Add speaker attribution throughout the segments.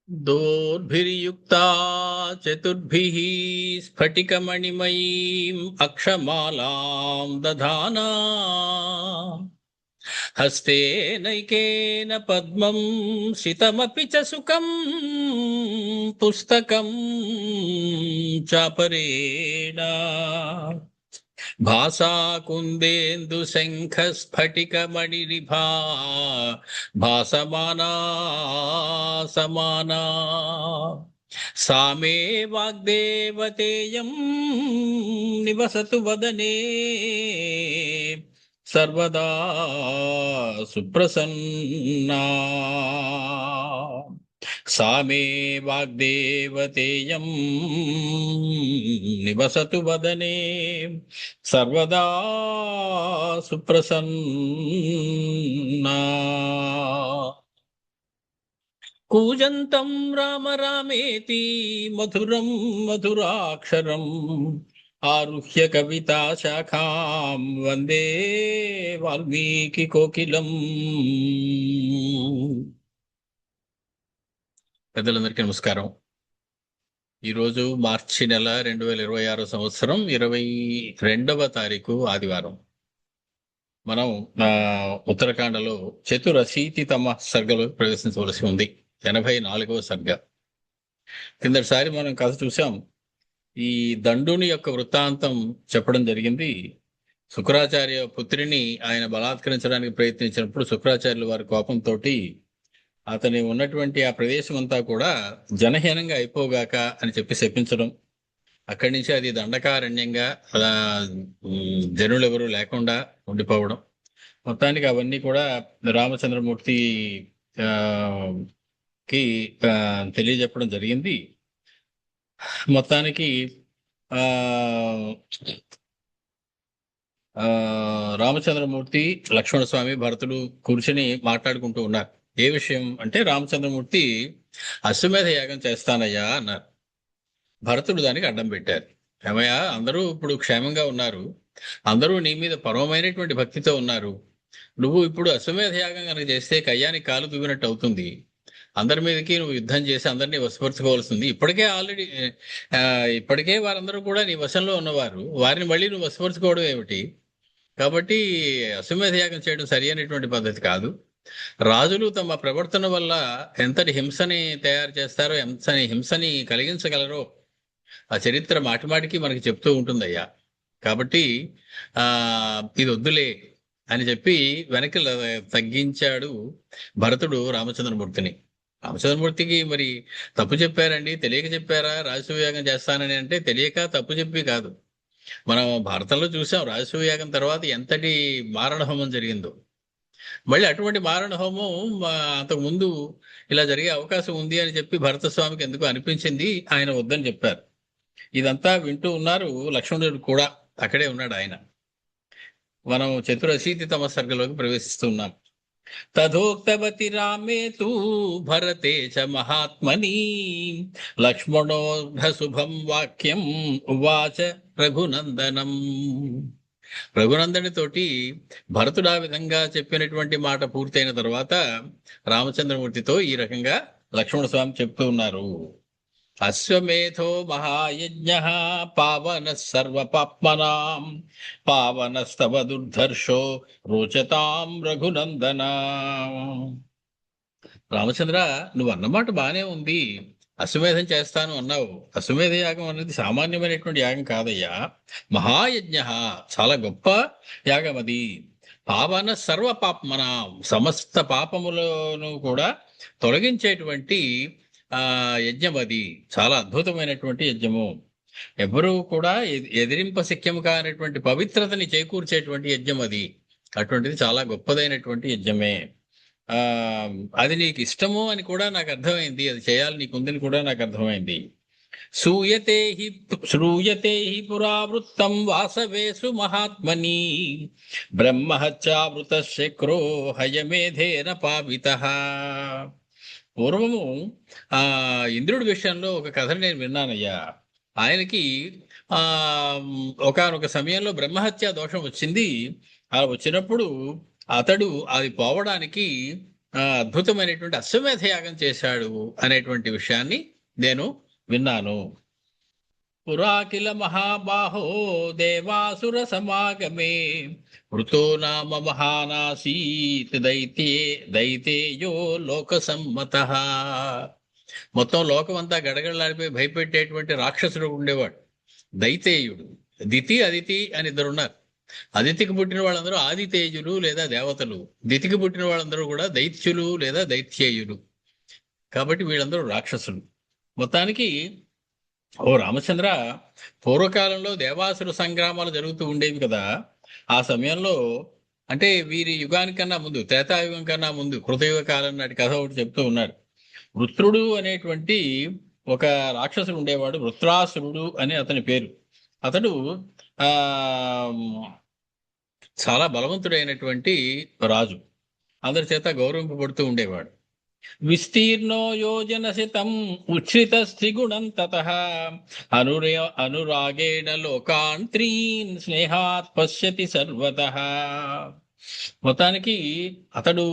Speaker 1: दोर्भिर्युक्ता चतुर्भिः स्फटिकमणिमयीम् अक्षमालां दधाना हस्तेनैकेन पद्मं सितमपि च सुखं पुस्तकं चापरेण भासा कुन्देन्दु शङ्खस्फटिकमणिनिभा भासमाना समाना सा मे वाग्देवतेयं निवसतु वदने सर्वदा सुप्रसन्ना सा मे वाग्देवतेयं निवसतु वदने सर्वदा सुप्रसन्ना कूजन्तं राम रामेति मधुरं मधुराक्षरम् आरुह्य कविता शाखां వందే వాల్మీకి కోకిలం. పెద్దలందరికీ నమస్కారం. ఈరోజు మార్చి నెల 2026 సంవత్సరం 22వ తారీఖు ఆదివారం. మనం ఉత్తరాఖండలో చతురశీతితమ సర్గలో ప్రవేశించవలసి ఉంది. 84వ సర్గ. కిందటిసారి మనం కథ చూసాం. ఈ దండుని యొక్క వృత్తాంతం చెప్పడం జరిగింది. శుక్రాచార్య పుత్రిని ఆయన బలాత్కరించడానికి ప్రయత్నించినప్పుడు శుక్రాచార్యుల వారి కోపంతో అతని ఉన్నటువంటి ఆ ప్రదేశం అంతా కూడా జనహీనంగా అయిపోగాక అని చెప్పి శపించడం, అక్కడి నుంచి అది దండకారణ్యంగా జనులు ఎవరు లేకుండా ఉండిపోవడం, మొత్తానికి అవన్నీ కూడా రామచంద్రమూర్తి కి తెలియజెప్పడం జరిగింది. మొత్తానికి రామచంద్రమూర్తి, లక్ష్మణస్వామి, భరతుడు కూర్చొని మాట్లాడుకుంటూ ఉన్నారు. ఏ విషయం అంటే, రామచంద్రమూర్తి అశ్వమేధ యాగం చేస్తానయ్యా అన్నారు. భరతుడు దానికి అడ్డం పెట్టారు. ఏమయ్యా, అందరూ ఇప్పుడు క్షేమంగా ఉన్నారు, అందరూ నీ మీద పరమమైనటువంటి భక్తితో ఉన్నారు, నువ్వు ఇప్పుడు అశ్వమేధ యాగం కనుక చేస్తే కయ్యానికి కాలు దువ్వినట్టు అవుతుంది, అందరి మీదకి నువ్వు యుద్ధం చేసి అందరినీ వశపరచుకోవాల్సింది. ఇప్పటికే వారందరూ కూడా నీ వశంలో ఉన్నవారు, వారిని మళ్ళీ నువ్వు వశపరచుకోవడం ఏమిటి? కాబట్టి అశ్వమేధ యాగం చేయడం సరి అనేటువంటి పద్ధతి కాదు. రాజులు తమ ప్రవర్తన వల్ల ఎంతటి హింసని తయారు చేస్తారో, ఎంతని హింసని కలిగించగలరో ఆ చరిత్ర మాటిమాటికి మనకి చెప్తూ ఉంటుందయ్యా. కాబట్టి ఇది వద్దులే అని చెప్పి వెనక్కి తగ్గించాడు భరతుడు రామచంద్రమూర్తిని. రామచంద్రమూర్తికి మరి తప్పు చెప్పారండి, తెలియక చెప్పారా రాజసూయాగం చేస్తానని అంటే? తెలియక తప్పు చెప్పి కాదు. మనం భారతంలో చూసాం, రాజసూయాగం తర్వాత ఎంతటి మారణ హోమం జరిగిందో. మళ్ళీ అటువంటి మారణ హోమం అంతకు ముందు ఇలా జరిగే అవకాశం ఉంది అని చెప్పి భరత స్వామికి ఎందుకు అనిపించింది, ఆయన వద్దని చెప్పారు. ఇదంతా వింటూ ఉన్నారు లక్ష్మణుడు కూడా, అక్కడే ఉన్నాడు ఆయన. మనం చతురశీతితమ సర్గలోకి ప్రవేశిస్తున్నాం. తథోక్తవతి రామే తూ భరతే చ మహాత్మని లక్ష్మణోర్ధ శుభం వాక్యం ఉవాచ రఘునందనం. రఘునందనితోటి భరతుడు ఆ విధంగా చెప్పినటువంటి మాట పూర్తయిన తర్వాత రామచంద్రమూర్తితో ఈ రకంగా లక్ష్మణ స్వామి చెప్తూ ఉన్నారు. అశ్వమేధో మహాయజ్ఞ పావన సర్వపాప్మనాం పావనస్తవ దుర్ధర్షో రోచతాం రఘునందన. రామచంద్ర, నువ్వు అన్నమాట బానే ఉంది, అశ్వమేధం చేస్తాను అన్నావు. అశ్వమేధ యాగం అనేది సామాన్యమైనటువంటి యాగం కాదయ్యా, మహాయజ్ఞ, చాలా గొప్ప యాగం అది. పావన సర్వపాప్మనాం, సమస్త పాపములను కూడా తొలగించేటువంటి యజ్ఞం అది, చాలా అద్భుతమైనటువంటి యజ్ఞము. ఎవరూ కూడా ఎదిరింప శక్యము కానటువంటి పవిత్రతని చేకూర్చేటువంటి యజ్ఞం అది. అటువంటిది చాలా గొప్పదైనటువంటి యజ్ఞమే. అది నీకు ఇష్టము అని కూడా నాకు అర్థమైంది, అది చేయాలి నీకుందని కూడా నాకు అర్థమైంది. శ్రూయతే హి పురావృత్తం వాసవేసు మహాత్మని బ్రహ్మహత్యావృత శక్రో హయమేధేన పాపితః. పూర్వము ఇంద్రుడి విషయంలో ఒక కథను నేను విన్నానయ్యా. ఆయనకి ఒకానొక సమయంలో బ్రహ్మహత్య దోషం వచ్చింది. అలా వచ్చినప్పుడు అతడు అది పోవడానికి అద్భుతమైనటువంటి అశ్వమేధ యాగం చేశాడు అనేటువంటి విషయాన్ని నేను విన్నాను. పురాకిల మహాబాహో దేవాసుర సమాగమే మృతో నామ మహానాసీత్ దైతేయో లోక సమ్మత. మొత్తం లోకం అంతా గడగడలాడిపోయి భయపెట్టేటువంటి రాక్షసుడు ఉండేవాడు దైతేయుడు. దితి అదితి అని ఇద్దరు ఉన్నారు. అదితికి పుట్టిన వాళ్ళందరూ ఆదితేయులు లేదా దేవతలు, దితికి పుట్టిన వాళ్ళందరూ కూడా దైత్యులు లేదా దైత్యేయులు. కాబట్టి వీళ్ళందరూ రాక్షసులు. మొత్తానికి ఓ రామచంద్ర, పూర్వకాలంలో దేవాసుర సంగ్రామాలు జరుగుతూ ఉండేవి కదా. ఆ సమయంలో అంటే వీరి యుగానికన్నా ముందు, త్రేతాయుగం కన్నా ముందు, కృతయుగ కాలం నాటి కథ ఒకటి చెప్తూ ఉన్నారు. వృత్రుడు అనేటువంటి ఒక రాక్షసుడు ఉండేవాడు. వృత్రాసురుడు అని అతని పేరు. అతడు ఆ చాలా బలవంతుడైనటువంటి రాజు, అందరి చేత గౌరవింపబడుతూ ఉండేవాడు. విస్తీర్ణో యోజన శతం ఉచ్ఛ్రిత స్థిగుణం తతః అనురాగేణ లోకాంత్రీన్ స్నేహాత్ పశ్యతి సర్వతః. మొత్తానికి అతడు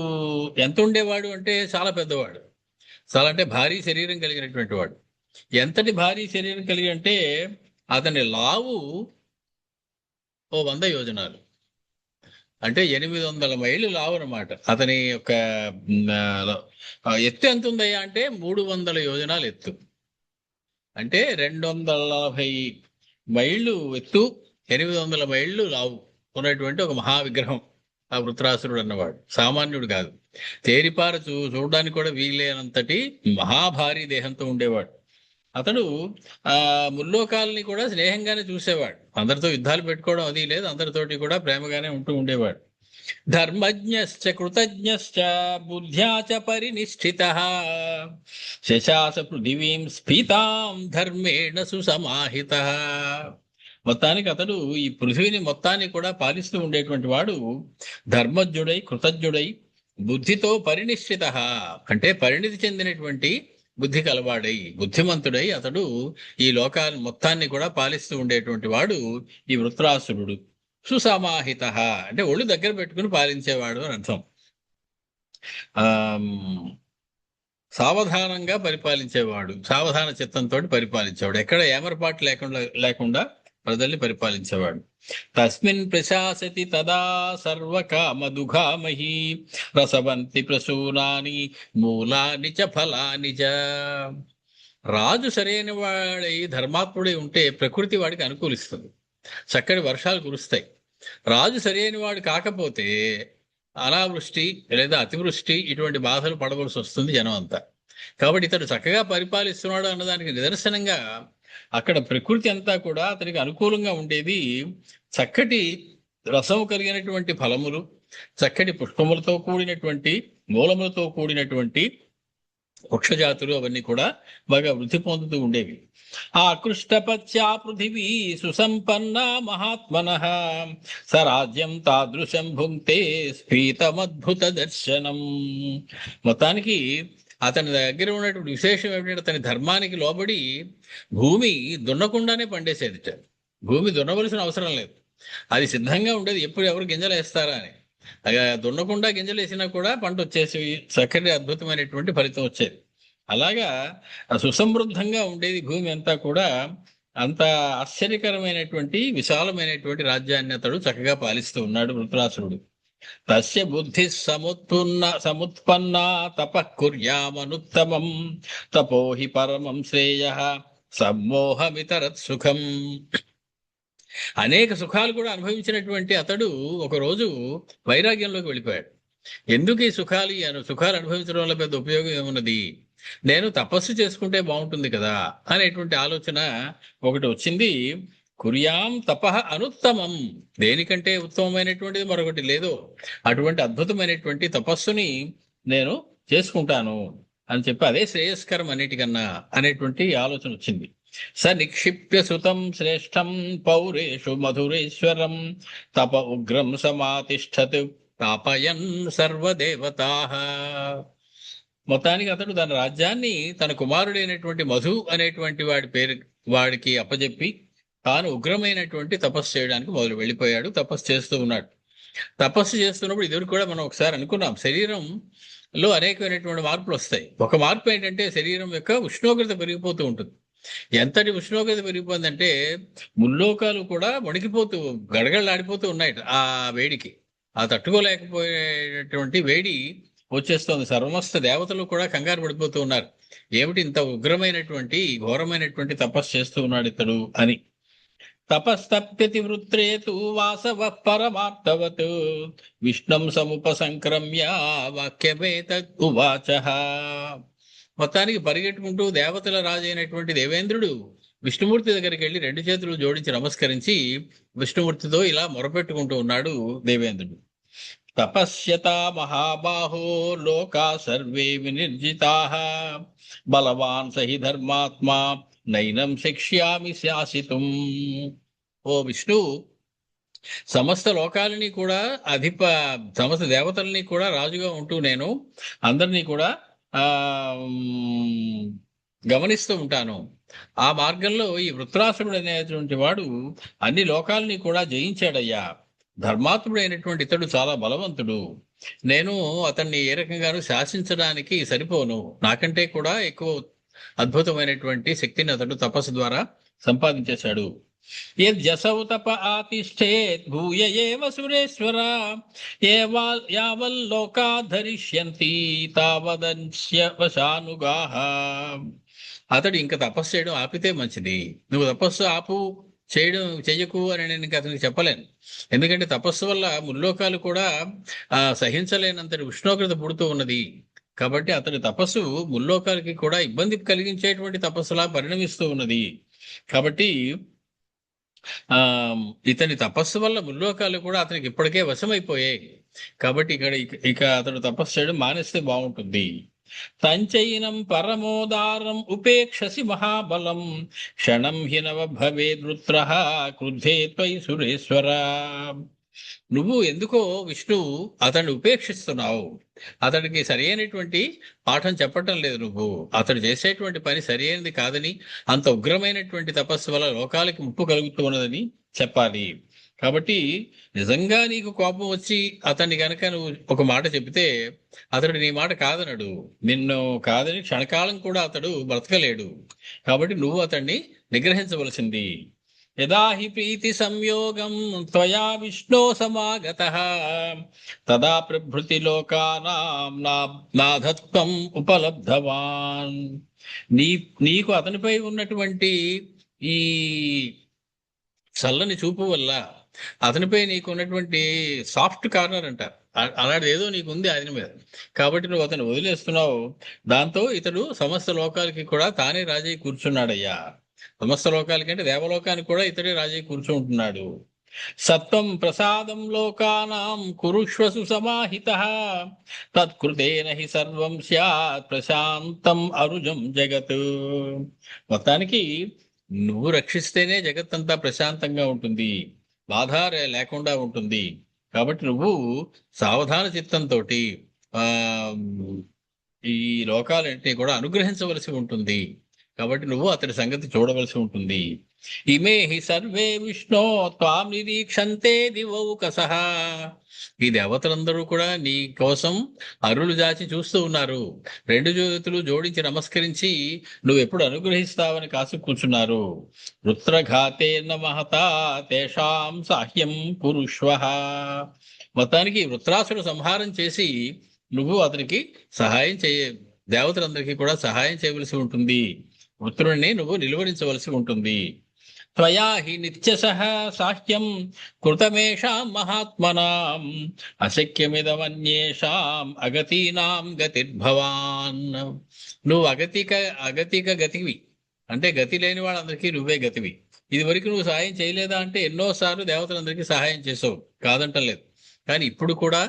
Speaker 1: ఎంత ఉండేవాడు అంటే చాలా పెద్దవాడు, చాలా అంటే భారీ శరీరం కలిగినటువంటి వాడు. ఎంతటి భారీ శరీరం కలిగి అంటే అతని లావు 100 యోజనాలు, అంటే 800 మైళ్ళు లావు అనమాట. అతని యొక్క ఎత్తు ఎంత ఉందయ్యా అంటే 300 యోజనాలు ఎత్తు, అంటే 240 మైళ్ళు ఎత్తు, 800 మైళ్ళు లావు ఉన్నటువంటి ఒక మహావిగ్రహం ఆ వృత్రాసురుడు అన్నవాడు. సామాన్యుడు కాదు. తేరిపార చూడడానికి కూడా వీలేనంతటి మహాభారీ దేహంతో ఉండేవాడు. అతడు ముల్లోకాలని కూడా స్నేహంగానే చూసేవాడు. అందరితో యుద్ధాలు పెట్టుకోవడం అది లేదు, అందరితోటి కూడా ప్రేమగానే ఉంటూ ఉండేవాడు. ధర్మజ్ఞశ్చ కృతజ్ఞశ్చ బుద్ధ్యా చ పరినిష్ఠితః శశాస పృథివీం స్ఫీతాం ధర్మేణ సుసమాహితః. మొత్తానికి అతడు ఈ పృథివీని మొత్తాన్ని కూడా పాలిస్తూ ఉండేటువంటి వాడు. ధర్మజ్ఞుడై, కృతజ్ఞుడై, బుద్ధితో పరినిష్ఠితః అంటే పరిణితి చెందినటువంటి బుద్ధి కలవాడై, బుద్ధిమంతుడై అతడు ఈ లోకాన్ని మొత్తాన్ని కూడా పాలిస్తూ ఉండేటువంటి వాడు ఈ వృత్రాసురుడు. సుసమాహిత అంటే ఒళ్ళు దగ్గర పెట్టుకుని పాలించేవాడు అని అర్థం. సావధానంగా పరిపాలించేవాడు, సావధాన చిత్తంతో పరిపాలించేవాడు, ఎక్కడ ఏమరపాటు లేకుండా ప్రజల్ని పరిపాలించేవాడు. తస్మిన్ ప్రశాసతి తదా సర్వకామదుఘామహి రసవంతి ప్రసూనాని మూలాని చ ఫలాని చ. రాజు సరైన వాడై ధర్మాత్ముడై ఉంటే ప్రకృతి వాడికి అనుకూలిస్తుంది, చక్కటి వర్షాలు కురుస్తాయి. రాజు సరైన వాడు కాకపోతే అనావృష్టి లేదా అతివృష్టి ఇటువంటి బాధలు పడవలసి వస్తుంది జనం అంతా. కాబట్టి ఇతడు చక్కగా పరిపాలిస్తున్నాడు అన్నదానికి నిదర్శనంగా అక్కడ ప్రకృతి అంతా కూడా అతనికి అనుకూలంగా ఉండేది. చక్కటి రసము కలిగినటువంటి ఫలములు, చక్కటి పుష్పములతో కూడినటువంటి, మూలములతో కూడినటువంటి వృక్షజాతులు అవన్నీ కూడా బాగా వృద్ధి పొందుతూ ఉండేవి. ఆకృష్టపత్యా పృథివీ సుసంపన్న మహాత్మనః సరాజ్యం తాదృశం భుంక్తే స్ఫీతమద్భుత దర్శనం. మొత్తానికి అతని దగ్గర ఉన్నటువంటి విశేషం ఏమిటంటే అతని ధర్మానికి లోబడి భూమి దున్నకుండానే పండేసేదిట. భూమి దున్నవలసిన అవసరం లేదు, అది సిద్ధంగా ఉండేది. ఎప్పుడు ఎవరు గింజలు వేస్తారా అని. దున్నకుండా గింజలు వేసినా కూడా పంట వచ్చేసి చక్కటి అద్భుతమైనటువంటి ఫలితం వచ్చేది. అలాగా సుసమృద్ధంగా ఉండేది భూమి అంతా కూడా. అంత ఆశ్చర్యకరమైనటువంటి విశాలమైనటువంటి రాజ్యాన్ని అతడు చక్కగా పాలిస్తూ ఉన్నాడు వృత్రాసురుడు. తస్య బుద్ధి సముత్పన్నా తపః కుర్యామనుత్తమం తపోహి పరమం శ్రేయః సమ్మోహమితరత్ సుఖం. అనేక సుఖాలు కూడా అనుభవించినటువంటి అతడు ఒకరోజు వైరాగ్యంలోకి వెళ్ళిపోయాడు. ఎందుకు ఈ సుఖాలు అనుభవించడం వల్ల పెద్ద ఉపయోగం ఏమున్నది, నేను తపస్సు చేసుకుంటే బాగుంటుంది కదా అనేటువంటి ఆలోచన ఒకటి వచ్చింది. కుర్యాం తపః అనుత్తమం, దేనికంటే ఉత్తమమైనటువంటిది మరొకటి లేదు, అటువంటి అద్భుతమైనటువంటి తపస్సుని నేను చేసుకుంటాను అని చెప్పి, అదే శ్రేయస్కరం అన్నిటికన్నా అనేటువంటి ఆలోచన వచ్చింది. స నిక్షిప్య సుతం శ్రేష్టం పౌరేషు మధురేశ్వరం తప ఉగ్రం సమాతిష్ఠత్ తాపయన్ సర్వదేవతాః. మొత్తానికి అతడు తన రాజ్యాన్ని తన కుమారుడైనటువంటి మధు అనేటువంటి వాడికి అప్పజెప్పి తాను ఉగ్రమైనటువంటి తపస్సు చేయడానికి వెళ్ళిపోయాడు. తపస్సు చేస్తూ ఉన్నాడు. తపస్సు చేస్తున్నప్పుడు ఇదివరకు కూడా మనం ఒకసారి అనుకున్నాం, శరీరంలో అనేకమైనటువంటి మార్పులు వస్తాయి. ఒక మార్పు ఏంటంటే శరీరం యొక్క ఉష్ణోగ్రత పెరిగిపోతూ ఉంటుంది. ఎంతటి ఉష్ణోగ్రత పెరిగిపోయిందంటే ముల్లోకాలు కూడా వణికిపోతూ గడగడలాడిపోతూ ఉన్నాయి ఆ వేడికి. ఆ తట్టుకోలేకపోయేటటువంటి వేడి వచ్చేస్తోంది. సర్వమస్త దేవతలు కూడా కంగారు పడిపోతూ ఉన్నారు. ఏమిటి ఇంత ఉగ్రమైనటువంటి ఘోరమైనటువంటి తపస్సు చేస్తూ ఉన్నాడు ఇతడు అని. తపస్తప్యతి వృత్రేతు వాసవ పరమార్థవత్ విష్ణుం సముపసంక్రమ్య వాక్యమేతద్ ఉవాచః. మొత్తానికి పరిగెట్టుకుంటూ దేవతల రాజు అయినటువంటి దేవేంద్రుడు విష్ణుమూర్తి దగ్గరికి వెళ్ళి రెండు చేతులు జోడించి నమస్కరించి విష్ణుమూర్తితో ఇలా మొరపెట్టుకుంటూ ఉన్నాడు దేవేంద్రుడు. తపస్యత మహాబాహో లోకా సర్వే వినిర్జితాః బలవాన్ సహి ధర్మాత్మా నైనం శక్ష్యామి శాసితుం. ఓ విష్ణు, సమస్త లోకాలని కూడా సమస్త దేవతల్ని కూడా రాజుగా ఉంటూ నేను అందరినీ కూడా ఆ గమనిస్తూ ఉంటాను. ఆ మార్గంలో ఈ వృత్రాసురుడు అనేటువంటి వాడు అన్ని లోకాలని కూడా జయించాడయ్యా. ధర్మాత్ముడైనటువంటి ఇతడు చాలా బలవంతుడు. నేను అతన్ని ఏ రకంగానూ శాసించడానికి సరిపోను. నాకంటే కూడా ఎక్కువ అద్భుతమైనటువంటి శక్తిని అతడు తపస్సు ద్వారా సంపాదించేశాడు. యద్యసౌ తప ఆతిష్ఠేత్ భూయ ఏవ సురేశ్వర యావల్లోకా ధరిష్యంతి తావదన్స్య వశానుగాః. అతడు ఇంకా తపస్సు చేయడం ఆపితే మంచిది. నువ్వు తపస్సు ఆపు, చెయ్యకు అని నేను ఇంకా అతనికి చెప్పలేను. ఎందుకంటే తపస్సు వల్ల ముల్లోకాలు కూడా సహించలేనంతటి ఉష్ణోగ్రత పుడుతూ ఉన్నది. కాబట్టి అతడి తపస్సు ముల్లోకాలకి కూడా ఇబ్బంది కలిగించేటువంటి తపస్సులా పరిణమిస్తూ ఉన్నది. కాబట్టి ఇతని తపస్సు వల్ల ముల్లోకాలు కూడా అతనికి ఇప్పటికే వశమైపోయాయి. కాబట్టి ఇక అతడు తపస్సు చేయడం మానేస్తే బాగుంటుంది. తంచైనం పరమోదారం ఉపేక్షసి మహాబలం క్షణం హినవ భవేద్రుత్రః క్రుద్ధే త్వయి సురేశ్వర. నువ్వు ఎందుకో విష్ణు అతన్ని ఉపేక్షిస్తున్నావు. అతడికి సరైనటువంటి పాఠం చెప్పటం లేదు. నువ్వు అతడు చేసేటువంటి పని సరైనది కాదని, అంత ఉగ్రమైనటువంటి తపస్సు వల్ల లోకాలకి ముప్పు కలుగుతూ ఉన్నదని చెప్పాలి. కాబట్టి నిజంగా నీకు కోపం వచ్చి అతన్ని కనుక నువ్వు ఒక మాట చెబితే అతడు నీ మాట కాదనడు. నిన్ను కాదని క్షణకాలం కూడా అతడు బ్రతకలేడు. కాబట్టి నువ్వు అతన్ని నిగ్రహించవలసింది. యదా హి ప్రీతి సంయోగం త్వయా విష్ణో సమాగతః తదా ప్రభృతి లోకానాం నాథత్వం ఉపలబ్ధవాన్. నీకు అతనిపై ఉన్నటువంటి ఈ చల్లని చూపు వల్ల, అతనిపై నీకు ఉన్నటువంటి సాఫ్ట్ కార్నర్ అంటారు, అలాంటిది ఏదో నీకుంది ఆయన మీద. కాబట్టి నువ్వు అతను వదిలేస్తున్నావు. దాంతో ఇతడు సమస్త లోకాలకి కూడా తానే రాజై కూర్చున్నాడయ్యా. సమస్త లోకాలకి అంటే దేవలోకానికి కూడా ఇతడే రాజై కూర్చుంటున్నాడు. సత్వం ప్రసాదం లోకానాం కురుష్వసు సమాహితః తత్కృతేన హి సర్వం స్యాత్ ప్రశాంతం అరుజం జగత్. మొత్తానికి నువ్వు రక్షిస్తేనే జగత్తంతా ప్రశాంతంగా ఉంటుంది, బాధ లేకుండా ఉంటుంది. కాబట్టి నువ్వు సావధాన చిత్తంతో ఈ లోకాలన్నింటినీ కూడా అనుగ్రహించవలసి ఉంటుంది. కాబట్టి నువ్వు అతడి సంగతి చూడవలసి ఉంటుంది. ఇమే హి సర్వే విష్ణో త్వాం నిరీక్షంతే దివౌకసః. ఈ దేవతలందరూ కూడా నీ కోసం అరులు జాచి చూస్తూ ఉన్నారు. రెండు చేతులు జోడించి నమస్కరించి నువ్వు ఎప్పుడు అనుగ్రహిస్తావని కాసు కూర్చున్నారు. వృత్రఘాతేన మహతా తేషాం సాహ్యం కురుష్వః. మొత్తానికి వృత్రాసుడు సంహారం చేసి నువ్వు అతనికి సహాయం దేవతలందరికీ కూడా సహాయం చేయవలసి ఉంటుంది. వృత్రుడిని నువ్వు నిలువరించవలసి ఉంటుంది. త్వయా హి నిత్యశః సాహ్యం కృతమేషాం మహాత్మనాం అశక్యమిదమన్యేషాం అగతీనాం గతిర్భవాన్. నువ్వు అగతిక గతివి అంటే గతి లేని వాళ్ళందరికీ నువ్వే గతివి. ఇది వరకు నువ్వు సహాయం చేయలేదా అంటే ఎన్నోసార్లు దేవతలందరికీ సహాయం చేసావు, కాదంటలేదు. కానీ ఇప్పుడు కూడా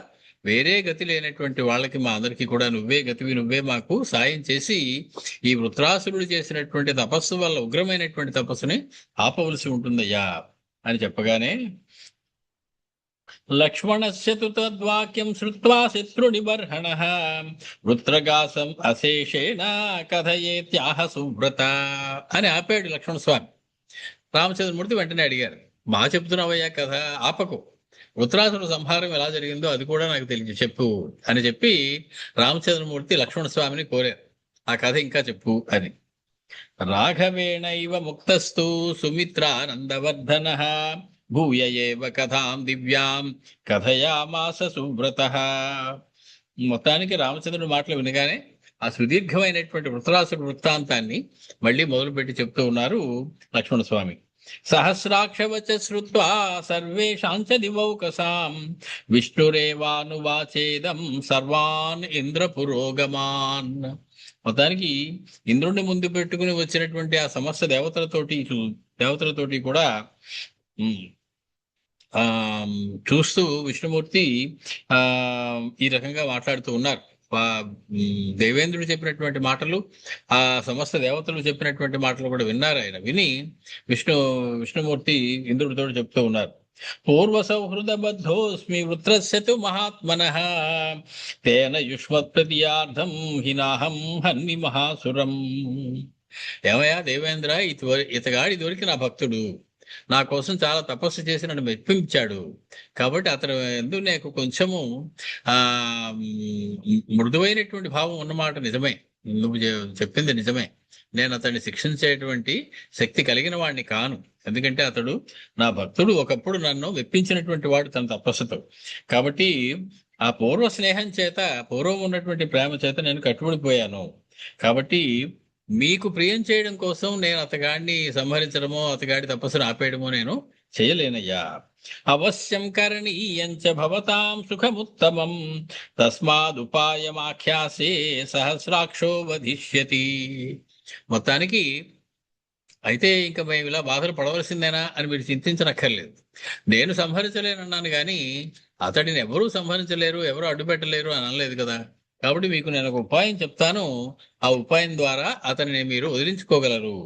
Speaker 1: వేరే గతి లేనటువంటి వాళ్ళకి మా అందరికీ కూడా నువ్వే గతివి, నువ్వే మాకు సాయం చేసి ఈ వృత్రాసురుడు చేసినటువంటి తపస్సు వల్ల ఉగ్రమైనటువంటి తపస్సుని ఆపవలసి ఉంటుందయ్యా అని చెప్పగానే లక్ష్మణస్య తు తద్వాక్యం శ్రుత్వా శత్రునిబర్హణః వృత్రగాసం అశేషేణ కథయేత్యాహ సువ్రత అని ఆపాడు లక్ష్మణ స్వామి. రామచంద్రమూర్తి వెంటనే అడిగారు, బాగా చెప్తున్నావయ్యా కథ, ఆపకు. వృత్రాసుర సంహారం ఎలా జరిగిందో అది కూడా నాకు తెలియదు, చెప్పు అని చెప్పి రామచంద్రమూర్తి లక్ష్మణ స్వామిని కోరారు, ఆ కథ ఇంకా చెప్పు అని. రాఘవేణైవ ముక్తస్తు సుమిత్రానందవర్ధన భూయ ఏవ కథాం దివ్యాం కథయామాస సువ్రత. మొత్తానికి రామచంద్రుడి మాటలు వినగానే ఆ సుదీర్ఘమైనటువంటి వృత్రాసుర వృత్తాంతాన్ని మళ్ళీ మొదలుపెట్టి చెప్తూ ఉన్నారు లక్ష్మణ స్వామి. సహస్రాక్షవచ శ్రుత్వా సర్వేషాం చ దివౌకసాం విష్ణురేవానువాచేదం సర్వాన్ ఇంద్ర పురోగమాన్. మొత్తానికి ఇంద్రుడిని ముందు పెట్టుకుని వచ్చినటువంటి ఆ సమస్త దేవతలతోటి కూడా ఆ చూస్తూ విష్ణుమూర్తి ఆ ఈ రకంగా మాట్లాడుతూ ఉన్నారు. దేవేంద్రుడు చెప్పినటువంటి మాటలు, ఆ సమస్త దేవతలు చెప్పినటువంటి మాటలు కూడా విన్నారు ఆయన. విని విష్ణుమూర్తి ఇంద్రుడితో చెప్తూ ఉన్నారు. పూర్వ సౌహృదబద్ధోస్మి వృత్రస్యతు మహాత్మనః తేన యుష్మత్ ప్రతియార్థం హినాహం హన్ని మహాసురం. ఏమయ్యా దేవేంద్ర, ఇతగాడి దొరికి నా భక్తుడు, నా కోసం చాలా తపస్సు చేసి నన్ను మెప్పించాడు, కాబట్టి అతను ఎందుకు నాకు కొంచెము మృదువైనటువంటి భావం ఉన్నమాట నిజమే, నువ్వు చెప్పింది నిజమే. నేను అతన్ని శిక్షించేటువంటి శక్తి కలిగిన వాడిని కాను, ఎందుకంటే అతడు నా భక్తుడు, ఒకప్పుడు నన్ను మెప్పించినటువంటి వాడు తన తపస్సుతో. కాబట్టి ఆ పూర్వ స్నేహం చేత, పూర్వం ఉన్నటువంటి ప్రేమ చేత నేను కట్టుబడిపోయాను. కాబట్టి మీకు ప్రియం చేయడం కోసం నేను అతగాడిని సంహరించడమో అతగాడి తపస్సును ఆపేయడమో నేను చేయలేనయ్యా. అవశ్యం కరణీయంచ భవతాం సుఖముత్తమం తస్మాదుపాయమాఖ్యాసే సహస్రాక్షో వధిష్యతి. మొత్తానికి అయితే ఇంకా మేము ఇలా బాధలు పడవలసిందేనా అని మీరు చింతించనక్కర్లేదు. నేను సంహరించలేనన్నాను కానీ అతడిని ఎవరూ సంహరించలేరు, ఎవరు అడ్డుపెట్టలేరు అని అనలేదు కదా. కాబట్టి మీకు నేను ఒక ఉపాయం చెప్తాను, ఆ ఉపాయం ద్వారా అతనిని మీరు వదిలించుకోగలరు.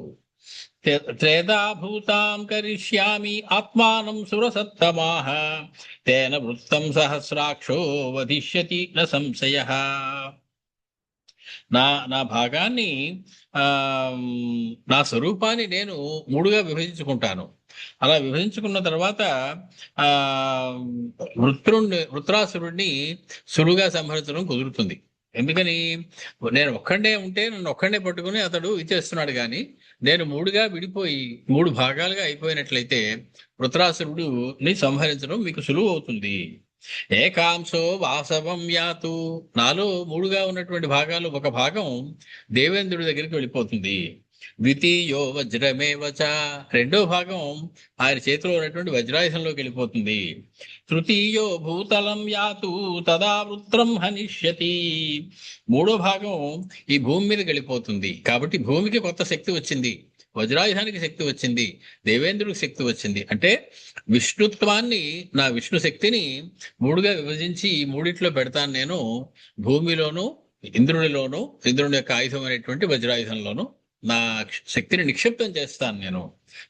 Speaker 1: త్రేదాభూతాం కరిష్యామి ఆత్మానం సురసత్తమాః తేన వృత్తం సహస్రాక్షో వధిష్యతి న సంశయః. నా భాగాన్ని, నా స్వరూపాన్ని నేను మూడుగా విభజించుకుంటాను. అలా విభజించుకున్న తర్వాత వృత్రాసురుడిని సులువుగా సంహరించడం కుదురుతుంది. ఎందుకని, నేను ఒక్కడే ఉంటే నన్ను ఒక్కడే పట్టుకుని అతడు ఇచ్చేస్తున్నాడు, కానీ నేను మూడుగా విడిపోయి 3 భాగాలుగా అయిపోయినట్లయితే వృత్రాసురుడిని సంహరించడం మీకు సులువు అవుతుంది. ఏకాంశో వాసవం యాతు, నాలో 3గా ఉన్నటువంటి భాగాలు ఒక భాగం దేవేంద్రుడి దగ్గరికి వెళ్ళిపోతుంది. ద్వితీయో వజ్రమేవచ, 2వ భాగం ఆయన చేతిలో ఉన్నటువంటి వజ్రాయుధంలోకి వెళ్ళిపోతుంది. తృతీయో భూతలం యాతు తదా వృత్రం హనిష్యతి, 3వ భాగం ఈ భూమి మీదకి వెళ్ళిపోతుంది. కాబట్టి భూమికి కొత్త శక్తి వచ్చింది, వజ్రాయుధానికి శక్తి వచ్చింది, దేవేంద్రుడికి శక్తి వచ్చింది. అంటే విష్ణుత్వాన్ని, నా విష్ణు శక్తిని 3గా విభజించి ఈ 3 పెడతాను నేను. భూమిలోను, ఇంద్రుడిలోను, ఇంద్రుడి యొక్క ఆయుధం అనేటువంటి వజ్రాయుధంలోను నా శక్తిని నిక్షిప్తం చేస్తాను నేను.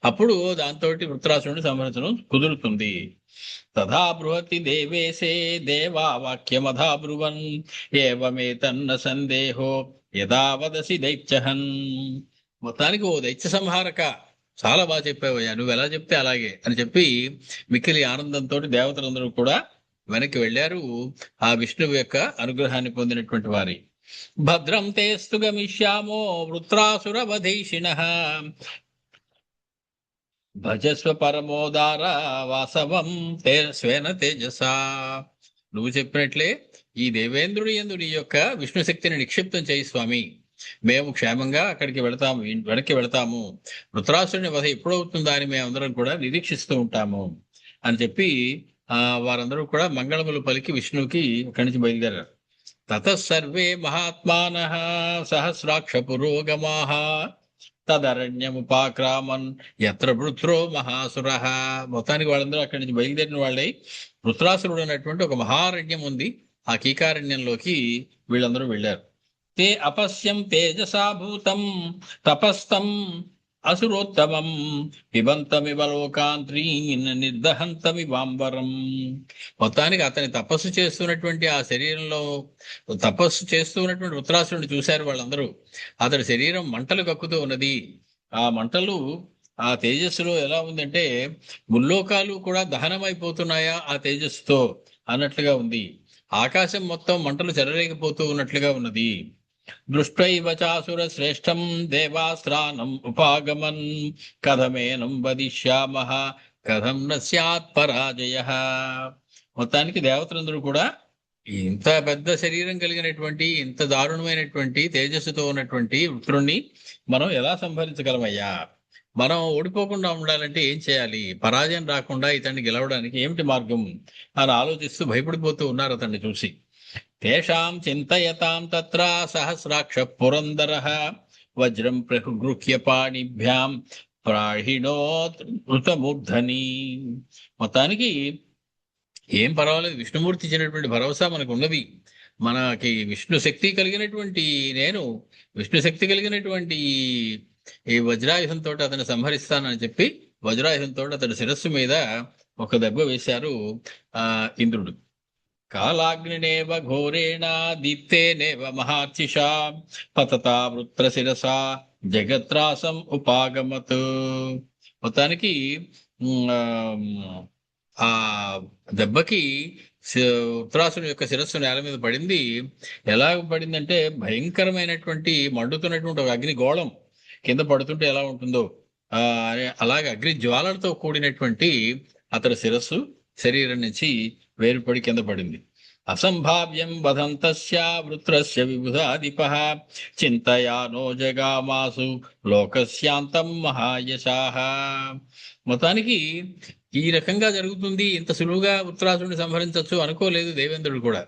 Speaker 1: అప్పుడు దాంతో వృత్రాసురుడిని సంహరించడం కుదురుతుంది. తథా బృహతి దేవేశే దేవా వాక్యమథా బ్రువన్ ఏవమేతన్న సందేహో యదా వదసి దైత్యహన్. మొత్తానికి ఓ దైత్య సంహారక, చాలా బాగా చెప్పావయ్యా, నువ్వు ఎలా చెప్తే అలాగే అని చెప్పి మిక్కిలి ఆనందంతో దేవతలందరూ కూడా వెనక్కి వెళ్ళారు, ఆ విష్ణువు యొక్క అనుగ్రహాన్ని పొందినటువంటి వారి. భద్రం తేస్తు గమిష్యామో వృత్రాసుర వధీషిణః భజస్వ పరమోదార వాసవం స్వేన తేజసా. నువ్వు చెప్పినట్లే ఈ దేవేంద్రుడి యందు నీ యొక్క విష్ణు శక్తిని నిక్షిప్తం చేయి స్వామి, మేము క్షేమంగా అక్కడికి వెనక్కి వెళతాము. వృత్రాసురుని వధ ఎప్పుడవుతుందా అని మేమందరం కూడా నిరీక్షిస్తూ ఉంటాము అని చెప్పి వారందరూ కూడా మంగళములు పలికి విష్ణువుకి అక్కడి నుంచి బయలుదేరారు. తతసర్వే మహాత్మానః సహస్రాక్ష పురోగమాః తదరణ్యముపాక్రామన్ యత్ర వృత్రో మహాసురః. మొత్తానికి వాళ్ళందరూ అక్కడి నుంచి బయలుదేరిన వాళ్ళై, వృత్రాసురుడు అనేటువంటి ఒక మహారణ్యం ఉంది, ఆ కీకారణ్యంలోకి వీళ్ళందరూ వెళ్ళారు. తే అపశ్యం తేజసా భూతం తపస్తం అసురోత్తమం పిబంతమివ లోకాంత్రీన్ నిర్దహంతమివాంబరం. మొత్తానికి అతని తపస్సు చేస్తున్నటువంటి ఆ శరీరంలో తపస్సు చేస్తున్నటువంటి వృత్రాసురుడిని చూశారు వాళ్ళందరూ. అతడి శరీరం మంటలు కక్కుతూ ఉన్నది. ఆ మంటలు ఆ తేజస్సులో ఎలా ఉందంటే ముల్లోకాలు కూడా దహనమైపోతున్నాయా ఆ తేజస్సుతో అన్నట్లుగా ఉంది. ఆకాశం మొత్తం మంటలు చెలరేగిపోతూ ఉన్నట్లుగా ఉన్నది. దృష్టైవ చాసుర శ్రేష్టం దేవాస్త్రానం ఉపాగమన్ కథమేనం వదిష్యామః కథం న స్యాత్ పరాజయ. మొత్తానికి దేవతలందరూ కూడా ఇంత పెద్ద శరీరం కలిగినటువంటి ఇంత దారుణమైనటువంటి తేజస్సుతో ఉన్నటువంటి వృత్రుణ్ణి మనం ఎలా సంహరించగలమయ్యా? మనం ఓడిపోకుండా ఉండాలంటే ఏం చేయాలి? పరాజయం రాకుండా ఇతన్ని గెలవడానికి ఏమిటి మార్గం అని ఆలోచిస్తూ భయపడిపోతూ ఉన్నారు అతన్ని చూసి. తేషాం చింతయతాం తత్ర సహస్రాక్ష పురందరః వజ్రం ప్రగృహ్య పాణిభ్యాం ప్రాహిణోత్ మృతమూర్ధని. మొత్తానికి ఏం పర్వాలేదు, విష్ణుమూర్తి ఇచ్చినటువంటి భరోసా మనకు ఉన్నది. మనకి విష్ణు శక్తి కలిగినటువంటి నేను విష్ణు శక్తి కలిగినటువంటి ఈ వజ్రాయుధంతో అతను సంహరిస్తానని చెప్పి వజ్రాయుధంతో అతని శిరస్సు మీద ఒక దెబ్బ వేశారు ఇంద్రుడు. కాలాగ్నినేవ ఘోరేణ దీప్తేనేవ మహార్చిషా పతతా వృత్ర శిరసా జగత్రాసం ఉపాగమత్. మొత్తానికి ఆ దెబ్బకి ఉత్తరాసుని యొక్క శిరస్సు నేల మీద పడింది. ఎలా పడిందంటే భయంకరమైనటువంటి మండుతున్నటువంటి ఒక అగ్ని గోళం కింద పడుతుంటే ఎలా ఉంటుందో అలాగే అగ్ని జ్వాలలతో కూడినటువంటి అతడి శిరస్సు శరీరం నుంచి వేరుపడి కింద పడింది. అసంభావ్యం వదంతస్య వృత్రస్య విబుధాధిపః చింతయానో జగామాసు లోకస్యాంతం మహాయశాః. మొత్తానికి ఈ రకంగా జరుగుతుంది, ఇంత సులువుగా వృత్రాసుడిని సంహరించవచ్చు అనుకోలేదు దేవేంద్రుడు కూడా.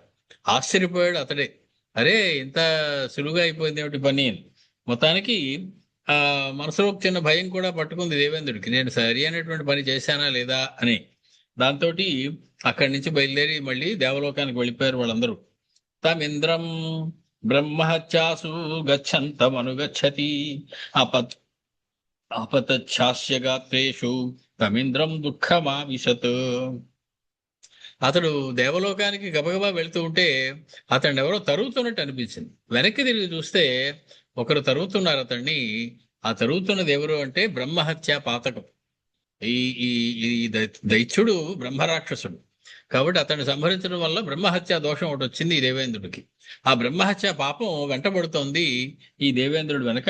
Speaker 1: ఆశ్చర్యపోయాడు అతడే, అరే ఇంత సులువుగా అయిపోయింది ఏమిటి పని. మొత్తానికి మనసులో చిన్న భయం కూడా పట్టుకుంది దేవేంద్రుడికి, నేను సరి అయినటువంటి పని చేశానా లేదా అని. దాంతో అక్కడి నుంచి బయలుదేరి మళ్ళీ దేవలోకానికి వెళ్ళిపోయారు వాళ్ళందరూ. తమింద్రం బ్రహ్మహత్యాసు గచ్చంతమనుగచ్చతి అపతచ్ఛాస్య గాత్రేషు తమింద్రం దుఃఖమావిశత్. అతడు దేవలోకానికి గబగబా వెళ్తూ ఉంటే అతన్ని ఎవరో తరుగుతున్నట్టు అనిపించింది. వెనక్కి తిరిగి చూస్తే ఒకరు తరుగుతున్నారు అతన్ని. ఆ తరుగుతున్నది ఎవరు అంటే బ్రహ్మహత్య పాతకం. ఈ ఈ దైత్యుడు బ్రహ్మరాక్షసుడు కాబట్టి అతన్ని సంహరించడం వల్ల బ్రహ్మహత్య దోషం ఒకటి వచ్చింది ఈ దేవేంద్రుడికి. ఆ బ్రహ్మహత్య పాపం వెంటబడుతోంది ఈ దేవేంద్రుడు వెనక.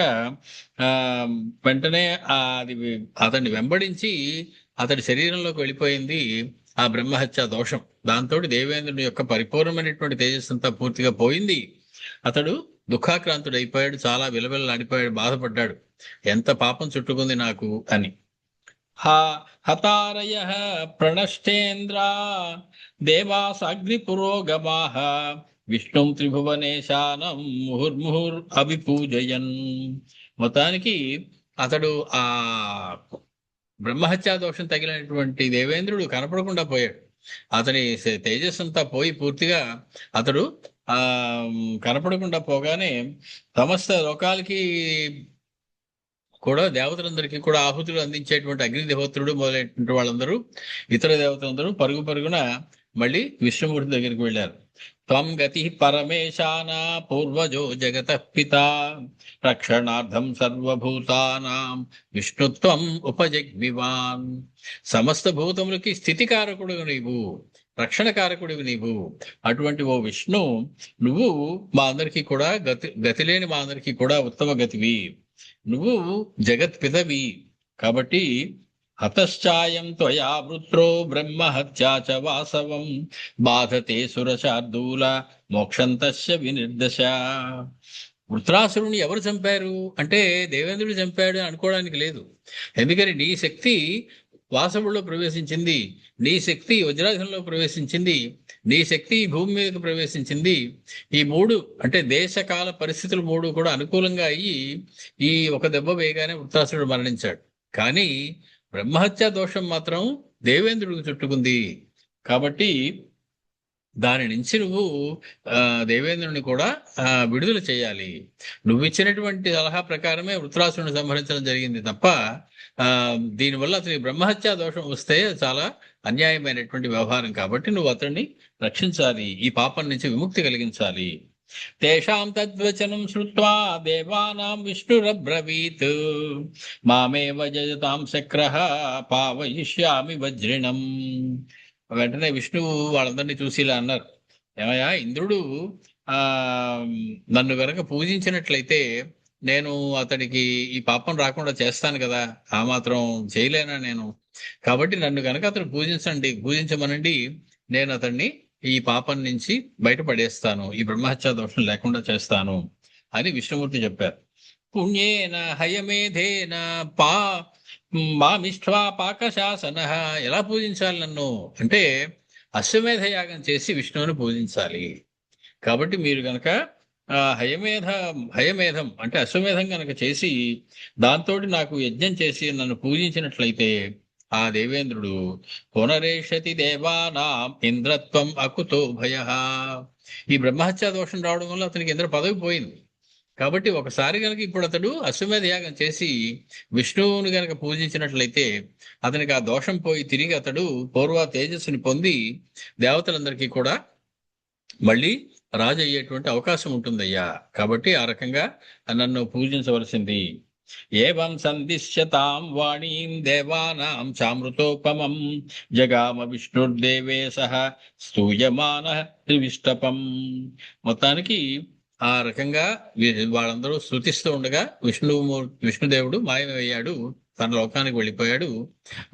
Speaker 1: వెంటనే అది అతన్ని వెంబడించి అతడి శరీరంలోకి వెళ్ళిపోయింది ఆ బ్రహ్మహత్య దోషం. దాంతో దేవేంద్రుడి యొక్క పరిపూర్ణమైనటువంటి తేజస్సు అంతా పూర్తిగా పోయింది. అతడు దుఃఖాక్రాంతుడు అయిపోయాడు, చాలా విలవిలలాడిపోయాడు, బాధపడ్డాడు, ఎంత పాపం చుట్టుకుంది నాకు అని. హతారయః ప్రణష్టేంద్రా దేవాసాగ్ని పురోగమాః విష్ణుం త్రిభువనేశానం ముహుర్ముహుర్ అభిపూజయన్. మొత్తానికి అతడు ఆ బ్రహ్మహత్యా దోషం తగిలినటువంటి దేవేంద్రుడు కనపడకుండా పోయాడు. అతని తేజస్సు అంతా పోయి పూర్తిగా అతడు కనపడకుండా పోగానే సమస్త లోకాలకి కూడా దేవతలందరికీ కూడా ఆహుతులు అందించేటువంటి అగ్నిదేవోత్రుడు మొదలైనటువంటి వాళ్ళందరూ ఇతర దేవతలందరూ పరుగు పరుగున మళ్ళీ విష్ణుమూర్తి దగ్గరికి వెళ్ళారు. త్వం గతి పరమేశాన పూర్వజో జగతః పితా రక్షణార్థం సర్వభూతానాం విష్ణుత్వం ఉపజగ్మివాన్. సమస్త భూతములకి స్థితికారకుడు నీవు, రక్షణకారకుడివి నీవు. అటువంటి ఓ విష్ణు, నువ్వు మా అందరికీ కూడా గతి లేని మా అందరికీ కూడా ఉత్తమ గతివి. నువ్వు జగత్పితవి కాబట్టి హతశ్చాయం త్వయా వృత్రో బ్రహ్మహత్యా చ వాసవం బాధతే సురశార్దూల మోక్షంతస్య వినిర్దశ. వృత్రాసురుని ఎవరు చంపారు అంటే దేవేంద్రుడు చంపాడు అనుకోవడానికి లేదు. ఎందుకని నీ శక్తి వాసవుల్లో ప్రవేశించింది, నీ శక్తి వజ్రాయుధంలో ప్రవేశించింది, నీ శక్తి భూమి మీదకి ప్రవేశించింది. ఈ మూడు అంటే దేశకాల పరిస్థితులు మూడు కూడా అనుకూలంగా అయ్యి ఈ ఒక దెబ్బ వేయగానే వృత్రాసురుడు మరణించాడు. కానీ బ్రహ్మహత్యా దోషం మాత్రం దేవేంద్రుడికి చుట్టుకుంది. కాబట్టి దాని నుంచి నువ్వు దేవేంద్రుని కూడా విడుదల చేయాలి. నువ్వు ఇచ్చినటువంటి సలహా ప్రకారమే వృత్రాసురుని సంహరించడం జరిగింది తప్ప దీనివల్ల అతని బ్రహ్మహత్యా దోషం వస్తే చాలా అన్యాయమైనటువంటి వ్యవహారం. కాబట్టి నువ్వు అతన్ని రక్షించాలి, ఈ పాపం నుంచి విముక్తి కలిగించాలి. తేషాం తద్వచనం శ్రుత్వా దేవానాం విష్ణురబ్రవీత్ మామేవ జయతాం శక్రః పావయిష్యామి వజ్రిణం. వెంటనే విష్ణువు వాళ్ళందరినీ చూసి ఇలా అన్నారు, ఏమయ్యా ఇంద్రుడు ఆ నన్ను గనక పూజించినట్లయితే నేను అతడికి ఈ పాపం రాకుండా చేస్తాను కదా, ఆ మాత్రం చేయలేనా నేను? కాబట్టి నన్ను గనక అతడు పూజించమనండి, నేను అతన్ని ఈ పాపం నుంచి బయటపడేస్తాను, ఈ బ్రహ్మహత్యా దోషం లేకుండా చేస్తాను అని విష్ణుమూర్తి చెప్పారు. పుణ్యేన హయమేధేన మామిష్ట్వా పాకశాసన. ఎలా పూజించాలి నన్ను అంటే అశ్వమేధ యాగం చేసి విష్ణువుని పూజించాలి. కాబట్టి మీరు గనక హయమేధం అంటే అశ్వమేధం గనక చేసి దాంతో నాకు యజ్ఞం చేసి నన్ను పూజించినట్లయితే ఆ దేవేంద్రుడు పునరేషతి దేవానాం ఇంద్రత్వం అకుతో భయ. ఈ బ్రహ్మహత్యా దోషం రావడం వల్ల అతనికి ఇంద్ర పదవి పోయింది. కాబట్టి ఒకసారి గనక ఇప్పుడు అతడు అశ్వమేధ యాగం చేసి విష్ణువుని గనక పూజించినట్లయితే అతనికి ఆ దోషం పోయి తిరిగి అతడు పూర్వ తేజస్సుని పొంది దేవతలందరికీ కూడా మళ్ళీ రాజు అయ్యేటువంటి అవకాశం ఉంటుందయ్యా. కాబట్టి ఆ రకంగా నన్ను పూజించవలసింది. ఏవం సందిశ్యతాం వాణీం దేవానాం చామృతోపమం జగామ విష్ణుర్దేవే సహ స్తూయమాన త్రివిష్టపం. మొత్తానికి ఆ రకంగా వాళ్ళందరూ స్తుతిస్తూ ఉండగా విష్ణుదేవుడు మాయమయ్యాడు, తన లోకానికి వెళ్ళిపోయాడు.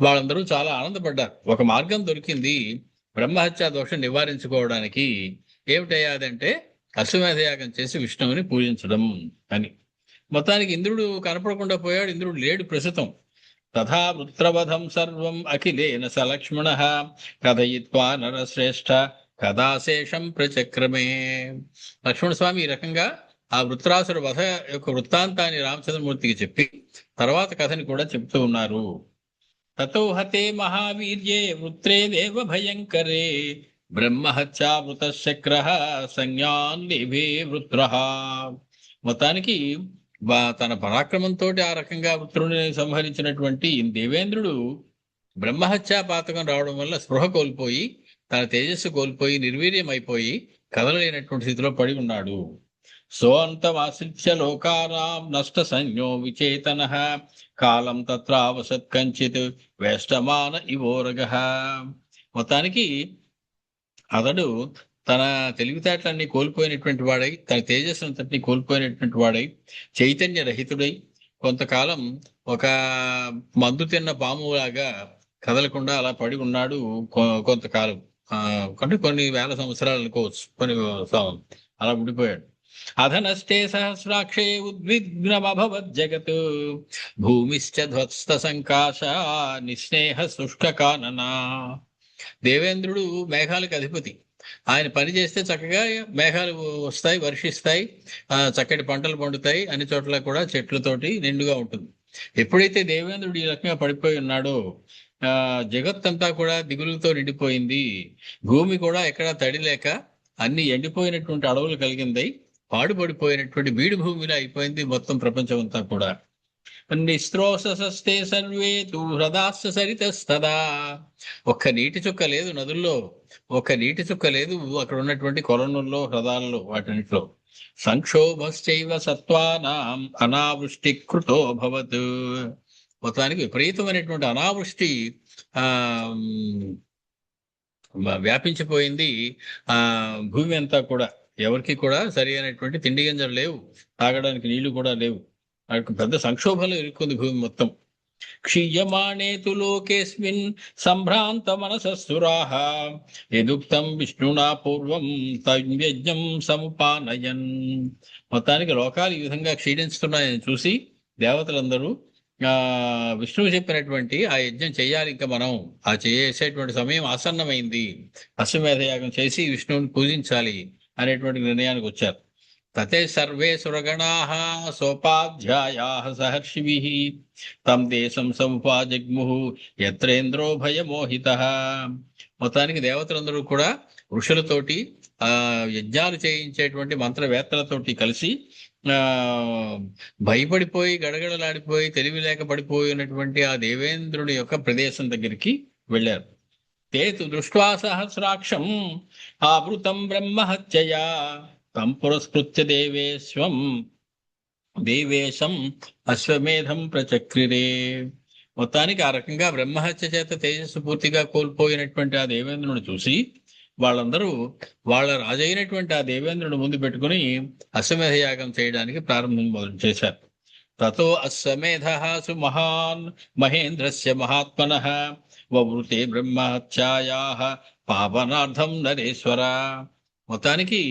Speaker 1: వాళ్ళందరూ చాలా ఆనందపడ్డారు. ఒక మార్గం దొరికింది బ్రహ్మహత్యా దోషం నివారించుకోవడానికి. ఏమిటయ్యా అదంటే అశ్వమేధయాగం చేసి విష్ణువుని పూజించడం అని. మొత్తానికి ఇంద్రుడు కనపడకుండా పోయాడు. ఇంద్రుడు లేడు ప్రస్తుతం. తథా వృత్రవధం సర్వం అఖిలేన సలక్ష్మణ కథయిత్వా నరశ్రేష్ఠ కథాశేషం ప్రచక్రమే. లక్ష్మణస్వామి ఈ రకంగా ఆ వృత్రాసుర వధ యొక్క వృత్తాంతాన్ని రామచంద్రమూర్తికి చెప్పి తర్వాత కథని కూడా చెప్తూ ఉన్నారు. తతో హతే మహావీర్యే వృత్రే దేవ భయంకరే బ్రహ్మహత్యా వృతశక్ర సంజ్ఞాన్ లేభే వృత్ర. మొత్తానికి తన పరాక్రమంతో ఆ రకంగా వృత్రుని సంహరించినటువంటి దేవేంద్రుడు బ్రహ్మహత్యా పాతకం రావడం వల్ల స్పృహ కోల్పోయి తన తేజస్సు కోల్పోయి నిర్వీర్యం అయిపోయి కదలలేనటువంటి స్థితిలో పడి ఉన్నాడు. సోంతమాశ్రిత్య లోకానాం నష్ట సంజ్ఞో విచేతన కాలం తత్రావసత్ కంచిత్ వేష్టమాన ఇవోరగ. మొత్తానికి అతడు తన తెలివితేటలన్నీ కోల్పోయినటువంటి వాడై, తన తేజస్సునంతటినీ కోల్పోయినటువంటి వాడై, చైతన్య రహితుడై కొంతకాలం ఒక మందు తిన్న పాములాగా కదలకుండా అలా పడి ఉన్నాడు కొంతకాలం. అంటే కొన్ని వేల సంవత్సరాలు అనుకోవచ్చు, అలా ఉండిపోయాడు. అధనష్టే సహస్రాక్షే ఉద్విగ్నమభవత్ జగత్ భూమిశ్చ ధ్వస్త సంకాశ నిస్నేహ శుష్క కాననా. దేవేంద్రుడు మేఘాలకు అధిపతి. ఆయన పని చేస్తే చక్కగా మేఘాలు వస్తాయి, వర్షిస్తాయి, చక్కటి పంటలు పండుతాయి, అన్ని చోట్ల కూడా చెట్లతోటి నిండుగా ఉంటుంది. ఎప్పుడైతే దేవేంద్రుడు ఈ రకంగా పడిపోయి ఉన్నాడో జగత్తంతా కూడా దిగులుతో నిండిపోయింది. భూమి కూడా ఎక్కడా తడి లేక అన్ని ఎండిపోయినటువంటి అడవులు కలిగింది, పాడుపడిపోయినటువంటి బీడు భూమిలో అయిపోయింది మొత్తం ప్రపంచం అంతా కూడా. నిస్త్రోసస్తే సర్వే తు హ్రదాస్య సరితస్తదా. ఒక్క నీటి చుక్క లేదు నదుల్లో, ఒక్క నీటి చుక్క లేదు అక్కడ ఉన్నటువంటి కొలనుల్లో, హ్రదాల్లో, వాటిలో. సంక్షోభశ్చైవ సత్వానాం అనావృష్టి కృతో భవత్. మొత్తానికి విపరీతమైనటువంటి అనావృష్టి వ్యాపించిపోయింది భూమి అంతా కూడా. ఎవరికి కూడా సరి అయినటువంటి తిండి గింజలు లేవు, తాగడానికి నీళ్లు కూడా లేవు. పెద్ద సంక్షోభంలో ఇరుక్కుంది భూమి మొత్తం. క్షీయమాణేతు లోకేస్మిన్ సంభ్రాంత మనసస్సురాః యదుక్తం విష్ణునా పూర్వం తద్యజ్ఞం సముపానయన్. మొత్తానికి లోకాలు ఈ విధంగా క్షీణిస్తున్నాయని చూసి దేవతలందరూ విష్ణువు చెప్పినటువంటి ఆ యజ్ఞం చేయాలి, ఇంకా మనం ఆ చేసేటువంటి సమయం ఆసన్నమైంది, అశ్వమేధయాగం చేసి విష్ణువుని పూజించాలి అనేటువంటి నిర్ణయానికి వచ్చారు. తతే సర్వే సురగణాః సోపాధ్యాయాః సహర్షిభిః తం దేశం సముపాజగ్ముః యత్రేంద్రో భయమోహితః. మొత్తానికి దేవతలందరూ కూడా ఋషులతోటి యజ్ఞాలు చేయించేటువంటి మంత్రవేత్తలతోటి కలిసి భయపడిపోయి గడగడలాడిపోయి తెలివి లేక పడిపోయినటువంటి ఆ దేవేంద్రుడి యొక్క ప్రదేశం దగ్గరికి వెళ్ళారు. తేతు దృష్ట్వా సహస్రాక్షం ఆవృతం బ్రహ్మహత్యయా తం పురస్కృత్య దేవేశం అశ్వమేధం ప్రచక్రిరే. మొత్తానికి ఆ రకంగా బ్రహ్మహత్య చేత తేజస్సు పూర్తిగా కోల్పోయినటువంటి ఆ దేవేంద్రుని చూసి వాళ్ళందరూ వాళ్ళ రాజైనటువంటి ఆ దేవేంద్రుని ముందు పెట్టుకుని అశ్వమేధ యాగం చేయడానికి ప్రారంభం మొదలు చేశారు. తతో అశ్వమేధః సుమహాన్ మహేంద్రస్య మహాత్మనః వవృతే బ్రహ్మహత్యాయాః పావనార్థం నరేశ్వర. మొత్తానికి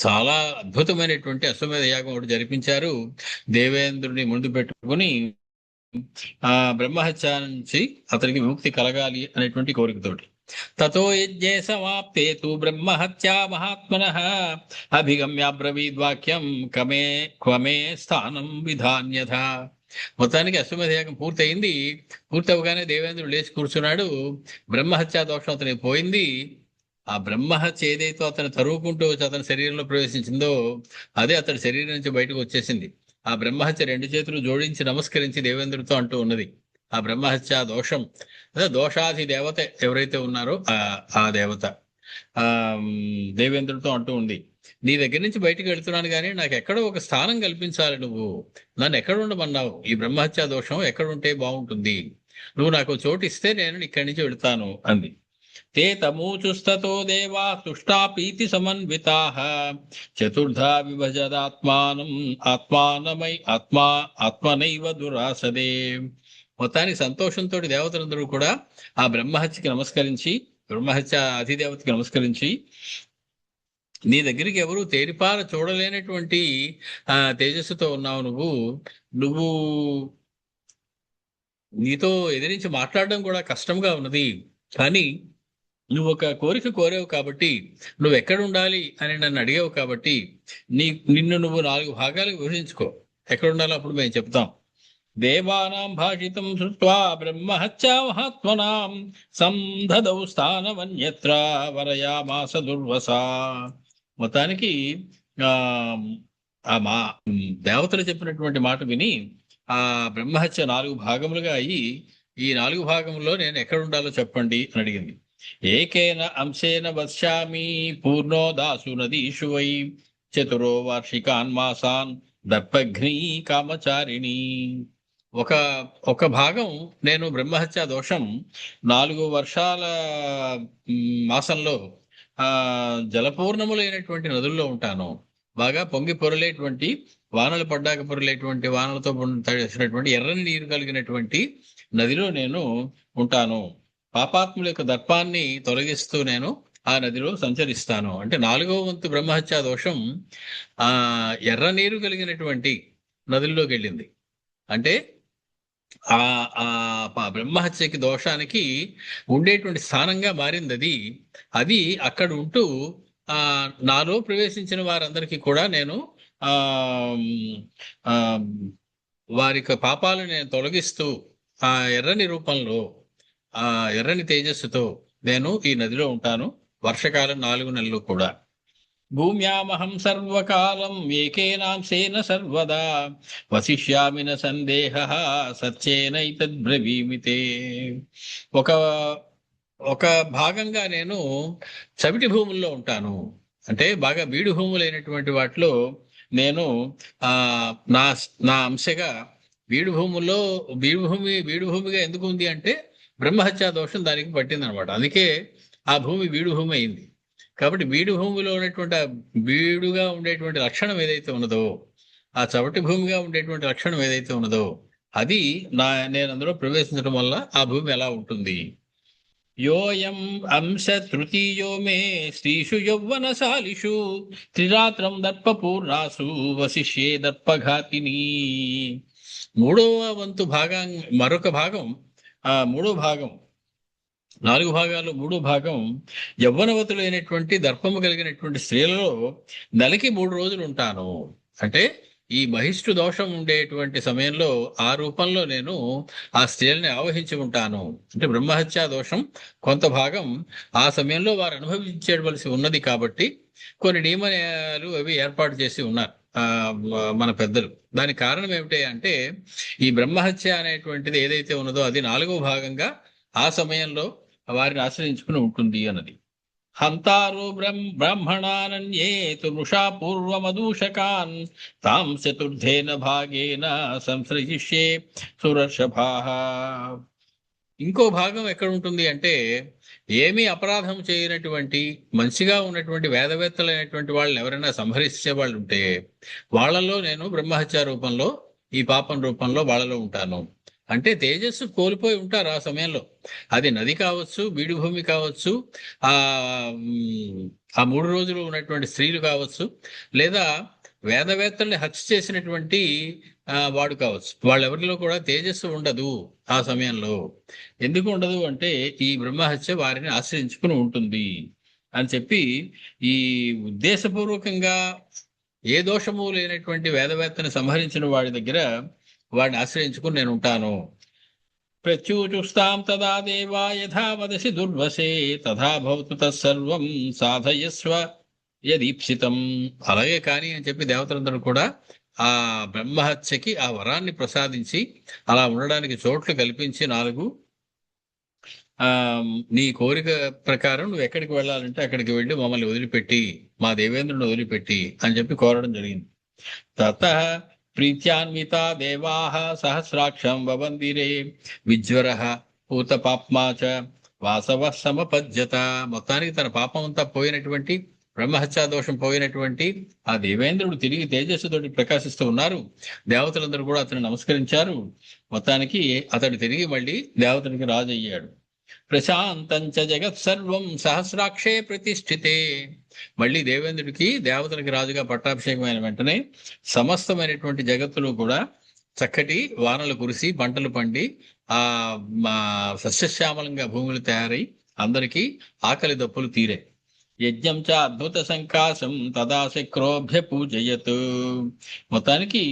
Speaker 1: చాలా అద్భుతమైనటువంటి అశ్వమేధ యాగం ఒకటి జరిపించారు. దేవేంద్రుని ముందు పెట్టుకుని ఆ బ్రహ్మహత్య నుంచి అతనికి విముక్తి కలగాలి అనేటువంటి కోరికతోటి. తతో యజ్ఞే సమాప్తే తు బ్రహ్మహత్యా మహాత్మనః అభిగమ్యాబ్రవీద్వాక్యం క్వమే స్థానం విధాన్యథ. మొత్తానికి అశ్వమేధ యాగం పూర్తయింది. పూర్తవగానే దేవేంద్రుడు లేచి కూర్చున్నాడు. బ్రహ్మహత్యా దోషం అతనికి పోయింది. ఆ బ్రహ్మహత్య ఏదైతే అతను తరువుకుంటూ వచ్చి అతని శరీరంలో ప్రవేశించిందో అదే అతని శరీరం నుంచి బయటకు వచ్చేసింది. ఆ బ్రహ్మహత్య రెండు చేతులు జోడించి నమస్కరించి దేవేంద్రుడితో అంటూ ఉన్నది, ఆ బ్రహ్మహత్య దోషం అదే దోషాది దేవత ఎవరైతే ఉన్నారో ఆ దేవత ఆ దేవేంద్రుడితో అంటూ ఉంది, నీ దగ్గర నుంచి బయటకు వెళ్తున్నాను కానీ నాకు ఎక్కడో ఒక స్థానం కల్పించాలి. నువ్వు నన్ను ఎక్కడ ఉండమన్నావు? ఈ బ్రహ్మహత్య దోషం ఎక్కడుంటే బాగుంటుంది? నువ్వు నాకు చోటు ఇస్తే నేను ఇక్కడి నుంచి వెళ్తాను అంది. ते तमूचुस्ततो देवा तुष्टा प्रीति समन्विताः चतुर्धा विभजदात्मानम् ఆత్మనైవ దురాసదే. మొత్తానికి సంతోషంతో దేవతలందరూ కూడా ఆ బ్రహ్మహత్యకి నమస్కరించి, బ్రహ్మహత్య అధిదేవతకి నమస్కరించి, నీ దగ్గరికి ఎవరు తేరిపార చూడలేనటువంటి తేజస్సుతో ఉన్నావు నువ్వు నీతో ఎదిరించి మాట్లాడడం కూడా కష్టంగా ఉన్నది. కానీ నువ్వు ఒక కోరిక కోరావు కాబట్టి, నువ్వు ఎక్కడ ఉండాలి అని నన్ను అడిగావు కాబట్టి నిన్ను నువ్వు 4 భాగాలకు విభజించుకో. ఎక్కడ ఉండాలో అప్పుడు మేము చెప్తాం. దేవానాం భాషితం శృత్వా బ్రహ్మహత్యా మహాత్మనాం సందదౌ స్థానమన్యత్ర వరయామాస దుర్వసా. మొత్తానికి ఆ మా దేవతలు చెప్పినటువంటి మాట విని ఆ బ్రహ్మహత్య 4 భాగములుగా అయ్యి, ఈ 4 భాగంలో నేను ఎక్కడ ఉండాలో చెప్పండి అని అడిగింది. ఏకేన అంశేన వశ్యామి పూర్ణో దాసు నదీషు వై చతురో వార్షికాన్ మాసాన్ దర్పఘ్ని కామచారిణి. ఒక భాగం నేను బ్రహ్మహత్య దోషం 4 వర్షాల మాసంలో జలపూర్ణములైనటువంటి నదుల్లో ఉంటాను. బాగా పొంగి పొరలేటువంటి వానలు పడ్డాక పొరలేటువంటి వానలతో తడిసినటువంటి ఎర్రని నీరు కలిగినటువంటి నదిలో నేను ఉంటాను. పాపాత్ముల యొక్క దర్పాన్ని తొలగిస్తూ నేను ఆ నదిలో సంచరిస్తాను. అంటే 4వ వంతు బ్రహ్మహత్యా దోషం ఎర్ర నీరు కలిగినటువంటి నదుల్లోకి వెళ్ళింది. అంటే ఆ బ్రహ్మహత్యకి దోషానికి ఉండేటువంటి స్థానంగా మారింది. అది అక్కడ ఉంటూ నాలో ప్రవేశించిన వారందరికీ కూడా నేను వారి పాపాలను నేను తొలగిస్తూ ఆ ఎర్రని రూపంలో, ఆ ఎర్రని తేజస్సుతో నేను ఈ నదిలో ఉంటాను వర్షకాలం 4 నెలలు కూడా. భూమ్యామహం సర్వకాలం ఏకేనాంశేన సర్వదా వసిష్యామి న సందేహః సత్యేనైతద్బ్రవీమితే. ఒక భాగంగా నేను చవిటి భూముల్లో ఉంటాను. అంటే బాగా బీడు భూములైనటువంటి వాటిలో నేను నా అంశగా బీడు భూమిగా ఎందుకు ఉంది అంటే బ్రహ్మహత్యా దోషం దానికి పట్టింది అనమాట. అందుకే ఆ భూమి బీడు భూమి అయింది. కాబట్టి బీడు భూమిలో ఉన్నటువంటి బీడుగా ఉండేటువంటి లక్షణం ఏదైతే ఉన్నదో, ఆ చవటి భూమిగా ఉండేటువంటి లక్షణం ఏదైతే ఉన్నదో అది నేను అందులో ప్రవేశించడం వల్ల ఆ భూమి ఎలా ఉంటుంది. యోయం అంశ తృతీయో మే స్త్రీషు యౌవనశాలిషు త్రిరాత్రం దర్పపూర్ణాసు వశిష్యే దర్పఘాతిని. 3వ వంతు భాగం మరొక భాగం, మూడో భాగం 4 భాగాలు 3వ భాగం యవ్వనవతులైనటువంటి దర్పము కలిగినటువంటి స్త్రీలలో నెలకి 3 రోజులు ఉంటాను. అంటే ఈ మహిష్టు దోషం ఉండేటువంటి సమయంలో ఆ రూపంలో నేను ఆ స్త్రీలని ఆవహించి ఉంటాను. అంటే బ్రహ్మహత్యా దోషం కొంత భాగం ఆ సమయంలో వారు అనుభవించవలసి ఉన్నది కాబట్టి కొన్ని నియమాలు అవి ఏర్పాటు చేసి ఉన్నారు మన పెద్దలు. దానికి కారణం ఏమిటి అంటే ఈ బ్రహ్మహత్య అనేటువంటిది ఏదైతే ఉన్నదో అది 4వ భాగంగా ఆ సమయంలో వారిని ఆశ్రయించుకుని ఉంటుంది అన్నది. హంతారో బ్రాహ్మణానన్యే తు వృషా పూర్వమదూషకాన్ తాం చతుర్థేన భాగేన సంసృజిష్యే సురర్షభాః. ఇంకో భాగం ఎక్కడ ఉంటుంది అంటే, ఏమీ అపరాధం చేయనటువంటి మంచిగా ఉన్నటువంటి వేదవేత్తలైనటువంటి వాళ్ళని ఎవరైనా సంహరించే వాళ్ళు ఉంటే వాళ్ళలో నేను బ్రహ్మహత్య రూపంలో, ఈ పాపం రూపంలో వాళ్ళలో ఉంటాను. అంటే తేజస్సు కోల్పోయి ఉంటారు ఆ సమయంలో. అది నది కావచ్చు, బీడు భూమి కావచ్చు, ఆ ఆ 3 రోజులు ఉన్నటువంటి స్త్రీలు కావచ్చు, లేదా వేదవేత్తల్ని హత్య చేసినటువంటి వాడు కావచ్చు. వాళ్ళెవరిలో కూడా తేజస్సు ఉండదు ఆ సమయంలో. ఎందుకు ఉండదు అంటే, ఈ బ్రహ్మహత్య వారిని ఆశ్రయించుకుని ఉంటుంది అని చెప్పి, ఈ ఉద్దేశపూర్వకంగా ఏ దోషము లేనటువంటి వేదవేత్తని సంహరించిన వాడి దగ్గర వాడిని ఆశ్రయించుకుని నేను ఉంటాను. ప్రత్యూచుస్తాం తదా దేవా యథా వదసి దుర్వశే తథా భవతు తత్సర్వం సాధయస్వ యదీప్సితం. అలాగే కానీ అని చెప్పి దేవతలందరూ కూడా ఆ బ్రహ్మహత్యకి ఆ వరాన్ని ప్రసాదించి అలా ఉండడానికి చోట్లు కల్పించి 4 నీ కోరిక ప్రకారం నువ్వు ఎక్కడికి వెళ్ళాలంటే అక్కడికి వెళ్ళి మమ్మల్ని వదిలిపెట్టి, మా దేవేంద్రుని వదిలిపెట్టి అని చెప్పి కోరడం జరిగింది. తతః ప్రీత్యాన్వితా దేవాః సహస్రాక్షం వవందిరే విజ్వరః పూతపాప్మా చ వాసవః సమపద్యత. మొత్తానికి తన పాపం అంతా పోయినటువంటి, బ్రహ్మహత్యా దోషం పోయినటువంటి ఆ దేవేంద్రుడు తిరిగి తేజస్సుతోటి ప్రకాశిస్తూ ఉన్నారు. దేవతలందరూ కూడా అతను నమస్కరించారు. మొత్తానికి అతడు తిరిగి మళ్ళీ దేవతలకి రాజు అయ్యాడు. ప్రశాంతంచ జగత్ సర్వం సహస్రాక్షే ప్రతిష్ఠితే. మళ్ళీ దేవేంద్రుడికి దేవతలకి రాజుగా పట్టాభిషేకమైన వెంటనే సమస్తమైనటువంటి జగత్తులు కూడా చక్కటి వానలు కురిసి పంటలు పండి ఆ సస్యశ్యామలంగా భూములు తయారై అందరికీ ఆకలి దప్పులు తీరాయి. యజ్ఞం చ అద్భుత సంకాశం తదా శక్రోభ్య పూజయత్. మొత్తానికి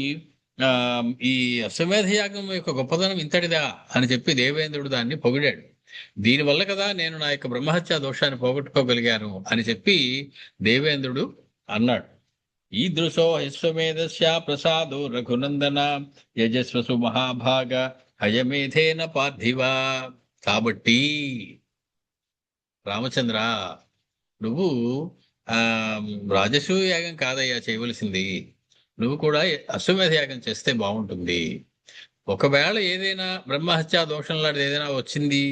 Speaker 1: ఈ అశ్వమేధ యాగం యొక్క గొప్పదనం ఇంతటిదా అని చెప్పి దేవేంద్రుడు దాన్ని పొగిడాడు. దీనివల్ల కదా నేను నా యొక్క బ్రహ్మహత్యా దోషాన్ని పోగొట్టుకోగలిగాను అని చెప్పి దేవేంద్రుడు అన్నాడు. ఈదృశో అశ్వమేధస్య ప్రసాదో రఘునందన యజస్వసు మహాభాగ హయమేధేన పార్థివ. కాబట్టి రామచంద్ర, నువ్వు ఆ రాజసూయ యాగం కాదయ్యా చేయవలసింది, నువ్వు కూడా అశ్వమేధ యాగం చేస్తే బాగుంటుంది. ఒకవేళ ఏదైనా బ్రహ్మహత్యా దోషం లాంటిది ఏదైనా వచ్చింది,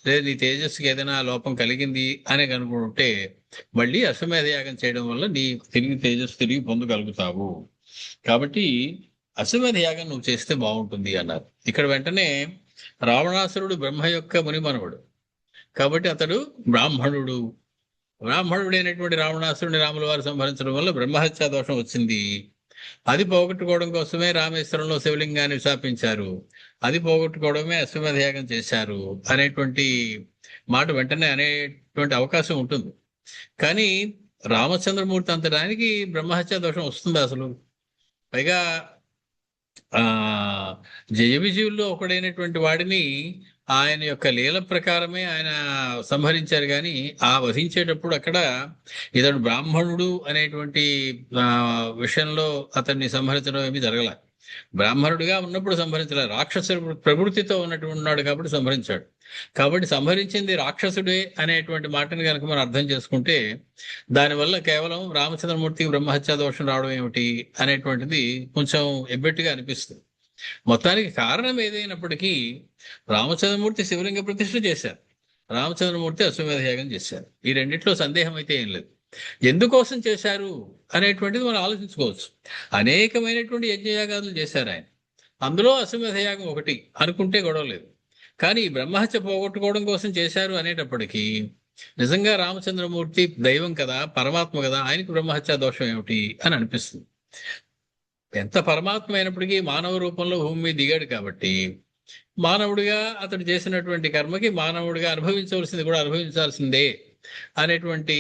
Speaker 1: లేదా నీ తేజస్సుకి ఏదైనా లోపం కలిగింది అని కనుకుంటే మళ్ళీ అశ్వమేధ యాగం చేయడం వల్ల నీ తేజస్సు తిరిగి పొందగలుగుతావు. కాబట్టి అశ్వమేధ యాగం నువ్వు చేస్తే బాగుంటుంది అన్నారు. ఇక్కడ వెంటనే రావణాసురుడు బ్రహ్మ యొక్క మునిమనవుడు కాబట్టి అతడు బ్రాహ్మణుడు. బ్రాహ్మణుడైనటువంటి రావణాసురుడిని రాముల వారు సంహరించడం వల్ల బ్రహ్మహత్యా దోషం వచ్చింది. అది పోగొట్టుకోవడం కోసమే రామేశ్వరంలో శివలింగాన్ని స్థాపించారు. అది పోగొట్టుకోవడమే అశ్వమేధ యాగం చేశారు అనేటువంటి మాట వెంటనే అనేటువంటి అవకాశం ఉంటుంది. కానీ రామచంద్రమూర్తి అంతడానికి బ్రహ్మహత్యా దోషం వస్తుంది అసలు? పైగా జయ విజయుల్లో ఒకడైనటువంటి వాడిని ఆయన యొక్క లీల ప్రకారమే ఆయన సంహరించారు. కానీ ఆ వధించేటప్పుడు అక్కడ ఇతడు బ్రాహ్మణుడు అనేటువంటి విషయంలో అతన్ని సంహరించడం ఏమీ జరగల. బ్రాహ్మణుడిగా ఉన్నప్పుడు సంహరించలే, రాక్షసుడు ప్రవృత్తితో ఉన్నాడు కాబట్టి సంహరించాడు. కాబట్టి సంహరించింది రాక్షసుడే అనేటువంటి మాటని కనుక మనం అర్థం చేసుకుంటే దానివల్ల కేవలం రామచంద్రమూర్తికి బ్రహ్మహత్యా దోషం రావడం ఏమిటి అనేటువంటిది కొంచెం ఎబ్బెట్టుగా అనిపిస్తుంది. మొత్తానికి కారణం ఏదైనప్పటికీ రామచంద్రమూర్తి శివలింగ ప్రతిష్ఠ చేశారు, రామచంద్రమూర్తి అశ్వమేధ యాగం చేశారు. ఈ రెండిట్లో సందేహం అయితే ఏం లేదు. ఎందుకోసం చేశారు అనేటువంటిది మనం ఆలోచించుకోవచ్చు. అనేకమైనటువంటి యజ్ఞయాగాదులు చేశారు ఆయన, అందులో అశ్వమేధ యాగం ఒకటి అనుకుంటే గొడవ లేదు. కానీ బ్రహ్మహత్య పోగొట్టుకోవడం కోసం చేశారు అనేటప్పటికీ నిజంగా రామచంద్రమూర్తి దైవం కదా, పరమాత్మ కదా, ఆయనకి బ్రహ్మహత్యా దోషం ఏమిటి అని అనిపిస్తుంది. ఎంత పరమాత్మ అయినప్పటికీ మానవ రూపంలో భూమి మీద దిగాడు కాబట్టి మానవుడిగా అతడు చేసినటువంటి కర్మకి మానవుడిగా అనుభవించవలసింది కూడా అనుభవించాల్సిందే అనేటువంటి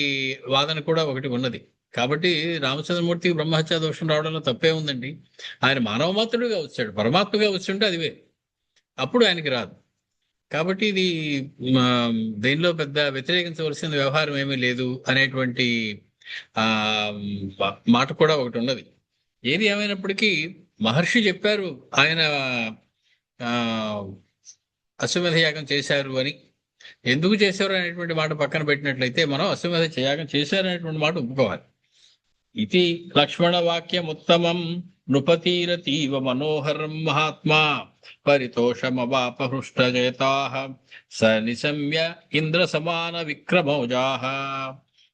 Speaker 1: వాదన కూడా ఒకటి ఉన్నది. కాబట్టి రామచంద్రమూర్తికి బ్రహ్మహత్యా దోషం రావడంలో తప్పే ఉందండి. ఆయన మానవ మాత్రుడిగా వచ్చాడు, పరమాత్మగా వచ్చి ఉంటే అదివే, అప్పుడు ఆయనకి రాదు. కాబట్టి ఇది దేనిలో పెద్ద వ్యతిరేకించవలసిన వ్యవహారం ఏమీ లేదు అనేటువంటి మాట కూడా ఒకటి ఉన్నది. ఏది ఏమైనప్పటికీ మహర్షి చెప్పారు ఆయన అశ్వమేధ యాగం చేశారు అని. ఎందుకు చేశారు అనేటువంటి మాట పక్కన పెట్టినట్లయితే మనం అశ్వమేధ యాగం చేశారనేటువంటి మాట ఒప్పుకోవాలి. ఇది లక్ష్మణ వాక్యం ఉత్తమం నృపతీరతీవ మనోహరం మహాత్మా పరితోషమవాపహృష్టజేతా స నిశమ్య ఇంద్ర సమాన విక్రమౌజాః.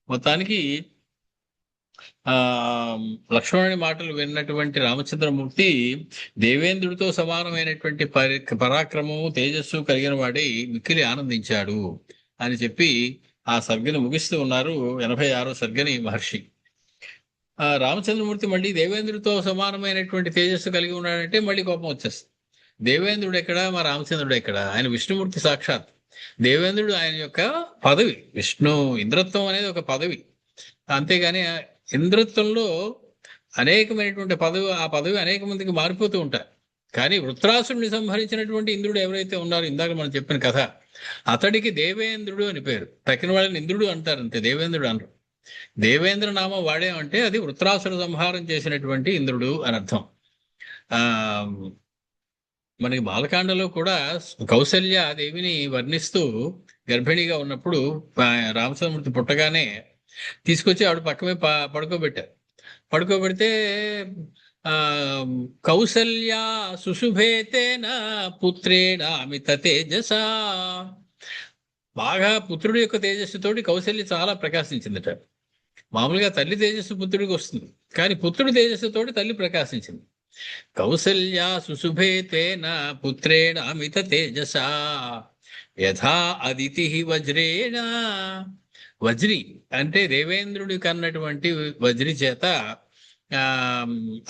Speaker 1: మొత్తానికి ఆ లక్ష్మణుని మాటలు విన్నటువంటి రామచంద్రమూర్తి దేవేంద్రుడితో సమానమైనటువంటి పరాక్రమము తేజస్సు కలిగిన వాడై మిక్కిలి ఆనందించాడు అని చెప్పి ఆ సర్గని ముగిస్తూ ఉన్నారు 86వ సర్గని మహర్షి. ఆ రామచంద్రమూర్తి మళ్ళీ దేవేంద్రుడితో సమానమైనటువంటి తేజస్సు కలిగి ఉన్నాడంటే మళ్ళీ కోపం వచ్చేస్తుంది. దేవేంద్రుడు ఎక్కడ, మా రామచంద్రుడు ఎక్కడ? ఆయన విష్ణుమూర్తి సాక్షాత్. దేవేంద్రుడు ఆయన యొక్క పదవి. విష్ణు ఇంద్రత్వం అనేది ఒక పదవి, అంతేగాని ఇంద్రత్వంలో అనేకమైనటువంటి పదవి, ఆ పదవి అనేక మందికి మారిపోతూ ఉంటారు. కానీ వృత్రాసురుడిని సంహరించినటువంటి ఇంద్రుడు ఎవరైతే ఉన్నారో, ఇందాక మనం చెప్పిన కథ, అతడికి దేవేంద్రుడు అని పేరు. తక్కిన వాళ్ళని ఇంద్రుడు అంటారు అంతే, దేవేంద్రుడు అనరు. దేవేంద్ర నామం వాడేమంటే అది వృత్రాసుర సంహారం చేసినటువంటి ఇంద్రుడు అని అర్థం. ఆ మనకి బాలకాండలో కూడా కౌసల్య దేవిని వర్ణిస్తూ గర్భిణిగా ఉన్నప్పుడు రామచంద్రమూర్తి పుట్టగానే తీసుకొచ్చి ఆవిడ పక్కమే పడుకోబెట్టారు. పడుకోబెడితే ఆ కౌసల్య సుశుభేతేన పుత్రేణ అమిత తేజస. బాగా పుత్రుడి యొక్క తేజస్సుతోటి కౌసల్య చాలా ప్రకాశించిందట. మామూలుగా తల్లి తేజస్సు పుత్రుడికి వస్తుంది, కానీ పుత్రుడి తేజస్సుతోటి తల్లి ప్రకాశించింది. కౌసల్య సుశుభేతేన పుత్రేణ అమిత తేజస యథా అదితి వజ్రేణ. వజ్రి అంటే దేవేంద్రుడి కన్నటువంటి వజ్రి చేత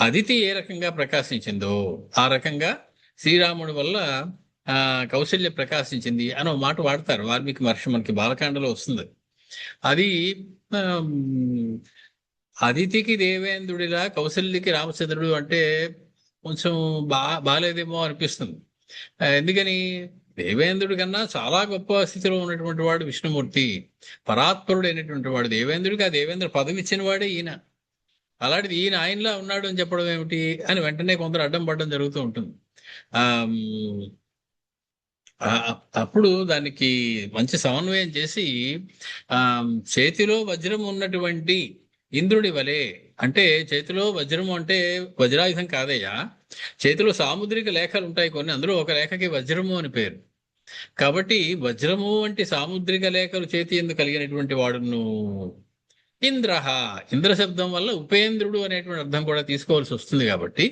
Speaker 1: అదితి ఏ రకంగా ప్రకాశించిందో ఆ రకంగా శ్రీరాముడి వల్ల కౌశల్య ప్రకాశించింది అని ఒక మాట వాడతారు వాల్మీకి మహర్షి. మనకి బాలకాండలో వస్తుంది అది. అదితికి దేవేంద్రుడిలా కౌశల్యకి రామచంద్రుడు అంటే కొంచెం బాలేదేమో అనిపిస్తుంది. ఎందుకని? దేవేంద్రుడి కన్నా చాలా గొప్ప స్థితిలో ఉన్నటువంటి వాడు విష్ణుమూర్తి, పరాత్పరుడు అయినటువంటి వాడు. దేవేంద్రుడికి ఆ దేవేంద్ర పదవి ఇచ్చిన వాడే ఈయన. అలాంటిది ఈయన ఆయనలా ఉన్నాడు అని చెప్పడం ఏమిటి అని వెంటనే కొందరు అడ్డం పడడం జరుగుతూ ఉంటుంది. అప్పుడు దానికి మంచి సమన్వయం చేసి చేతిలో వజ్రం ఉన్నటువంటి ఇంద్రుడి వలె, అంటే చేతిలో వజ్రము అంటే వజ్రాయుధం కాదయ్యా, చేతిలో సాముద్రిక లేఖలు ఉంటాయి కొన్ని, అందులో ఒక లేఖకి వజ్రము అని పేరు. కాబట్టి వజ్రము వంటి సాముద్రిక లేఖలు చేతి ఎందుకు కలిగినటువంటి వాడును ఇంద్రహ. ఇంద్ర శబ్దం వల్ల ఉపేంద్రుడు అనేటువంటి అర్థం కూడా తీసుకోవాల్సి వస్తుంది. కాబట్టి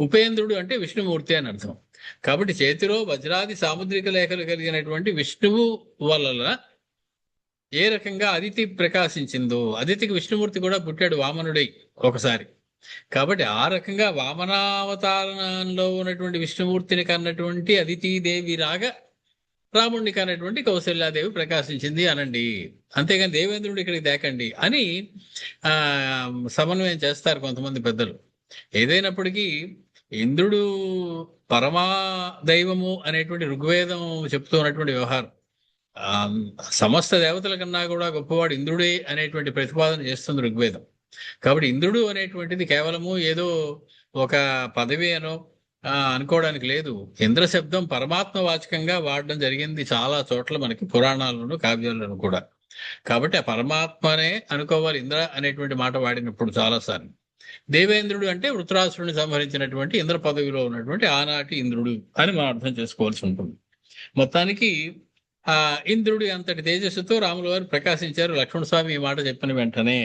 Speaker 1: ఉపేంద్రుడు అంటే విష్ణుమూర్తి అని అర్థం. కాబట్టి చేతిలో వజ్రాది సాముద్రిక లేఖలు కలిగినటువంటి విష్ణువు వల్ల ఏ రకంగా అదితి ప్రకాశించిందో, అదితికి విష్ణుమూర్తి కూడా పుట్టాడు వామనుడై ఒకసారి. కాబట్టి ఆ రకంగా వామనావతారంలో ఉన్నటువంటి విష్ణుమూర్తిని కన్నటువంటి అదితీదేవి రాగా రాముడిని కన్నటువంటి కౌశల్యాదేవి ప్రకాశించింది అనండి. అంతేగాని దేవేంద్రుడు ఇక్కడికి దేకండి అని సమన్వయం చేస్తారు కొంతమంది పెద్దలు. ఏదైనప్పటికీ ఇంద్రుడు పరమా దైవము అనేటువంటి ఋగ్వేదం చెప్తూ ఉన్నటువంటి వ్యవహారం. సమస్త దేవతల కన్నా కూడా గొప్పవాడు ఇంద్రుడే అనేటువంటి ప్రతిపాదన చేస్తుంది ఋగ్వేదం. కాబట్టి ఇంద్రుడు అనేటువంటిది కేవలము ఏదో ఒక పదవి అనో అనుకోవడానికి లేదు. ఇంద్ర శబ్దం పరమాత్మ వాచకంగా వాడడం జరిగింది చాలా చోట్ల మనకి పురాణాలను కావ్యాలను కూడా. కాబట్టి ఆ పరమాత్మనే అనుకోవాలి ఇంద్ర అనేటువంటి మాట వాడినప్పుడు చాలాసార్లు. దేవేంద్రుడు అంటే వృత్రాసురుని సంహరించినటువంటి ఇంద్ర పదవిలో ఉన్నటువంటి ఆనాటి ఇంద్రుడు అని మనం అర్థం చేసుకోవాల్సి ఉంటుంది. మొత్తానికి ఆ ఇంద్రుడి అంతటి తేజస్సుతో రాముల వారు ప్రకాశించారు. లక్ష్మణ స్వామి ఈ మాట చెప్పిన వెంటనే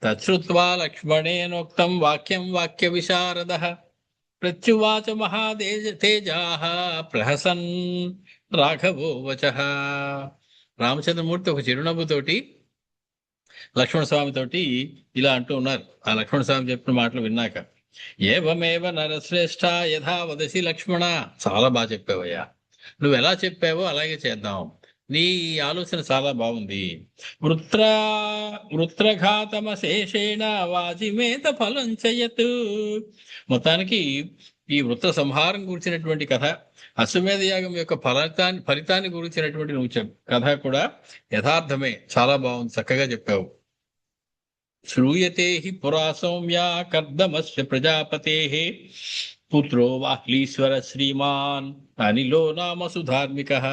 Speaker 1: తచ్చుత్వా లక్ష్మణేనోక్తం వాక్యం వాక్య విశారద ప్రత్యువాచ మహాతేజాః ప్రహసన్ రాఘవో వచః. రామచంద్రమూర్తి ఒక చిరునవ్వుతోటి లక్ష్మణ స్వామితోటి ఇలా అంటూ ఉన్నారు. ఆ లక్ష్మణ స్వామి చెప్పిన మాటలు విన్నాక, ఏవమేవ నరశ్రేష్ఠ యథా వదసి లక్ష్మణ. చాలా బాగా చెప్పావయ్యా, నువ్వు ఎలా చెప్పావో అలాగే చేద్దాం. నీ ఆలోచన చాలా బాగుంది. వృత్రఘాతమశేషేణ వాజిమేత ఫలం చేయతు. మొత్తానికి ఈ వృత్ర సంహారం గురించినటువంటి కథ, అశ్వమేధ యాగం యొక్క ఫలితాన్ని గురించినటువంటి నువ్వు కథ కూడా యథార్థమే, చాలా బాగుంది, చక్కగా చెప్పావు. శ్రూయతే హి పురా సౌమ్య కర్దమస్య ప్రజాపతేః పుత్రో వాహ్లీశ్వర శ్రీమాన్ అనిలో నామ సుధార్మికః.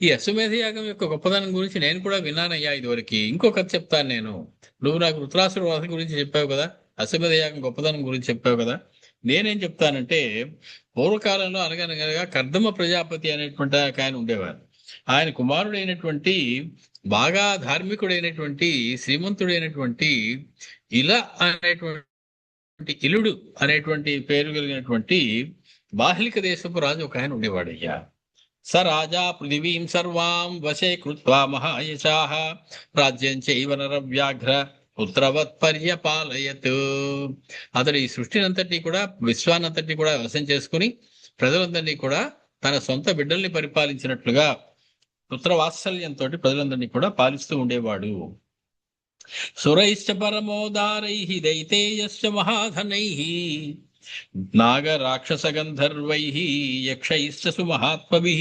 Speaker 1: ఈ అశ్వమేధ యాగం యొక్క గొప్పదనం గురించి నేను కూడా విన్నానయ్యా ఇదివరకు. ఇంకో కథ చెప్తాను నేను. నువ్వు నాకు వృత్రాసుర వధ గురించి చెప్పావు కదా, అశ్వమేధ యాగం గొప్పదనం గురించి చెప్పావు కదా. నేనేం చెప్తానంటే, పూర్వకాలంలో అనగనగా కర్దమ ప్రజాపతి అనేటువంటి ఒక ఆయన ఉండేవారు. ఆయన కుమారుడైనటువంటి బాగా ధార్మికుడైనటువంటి శ్రీమంతుడైనటువంటి ఇలా అనేటువంటి ఇలుడు అనేటువంటి పేరు కలిగినటువంటి బాహ్లిక దేశపు రాజు ఒక ఆయన ఉండేవాడయ్యా. స రాజా పృథివీం సర్వాం వశే కృత్వా మహాయశాః రాజ్యం చైవ నరవ్యాఘ్ర పుత్రవత్ పర్యపాలయత్. అతడు ఈ సృష్టినంతటినీ కూడా, విశ్వానంతటినీ కూడా వశం చేసుకుని ప్రజలందరినీ కూడా తన సొంత బిడ్డల్ని పరిపాలించినట్లుగా పుత్రవాత్సల్యంతో ప్రజలందరినీ కూడా పాలిస్తూ ఉండేవాడు. సురైశ్చ పరమోదారైః దైతేయశ్చ మహాధనైః నాగ రాక్షస గంధర్వైః యక్షైశ్చ సుమహాత్మభిః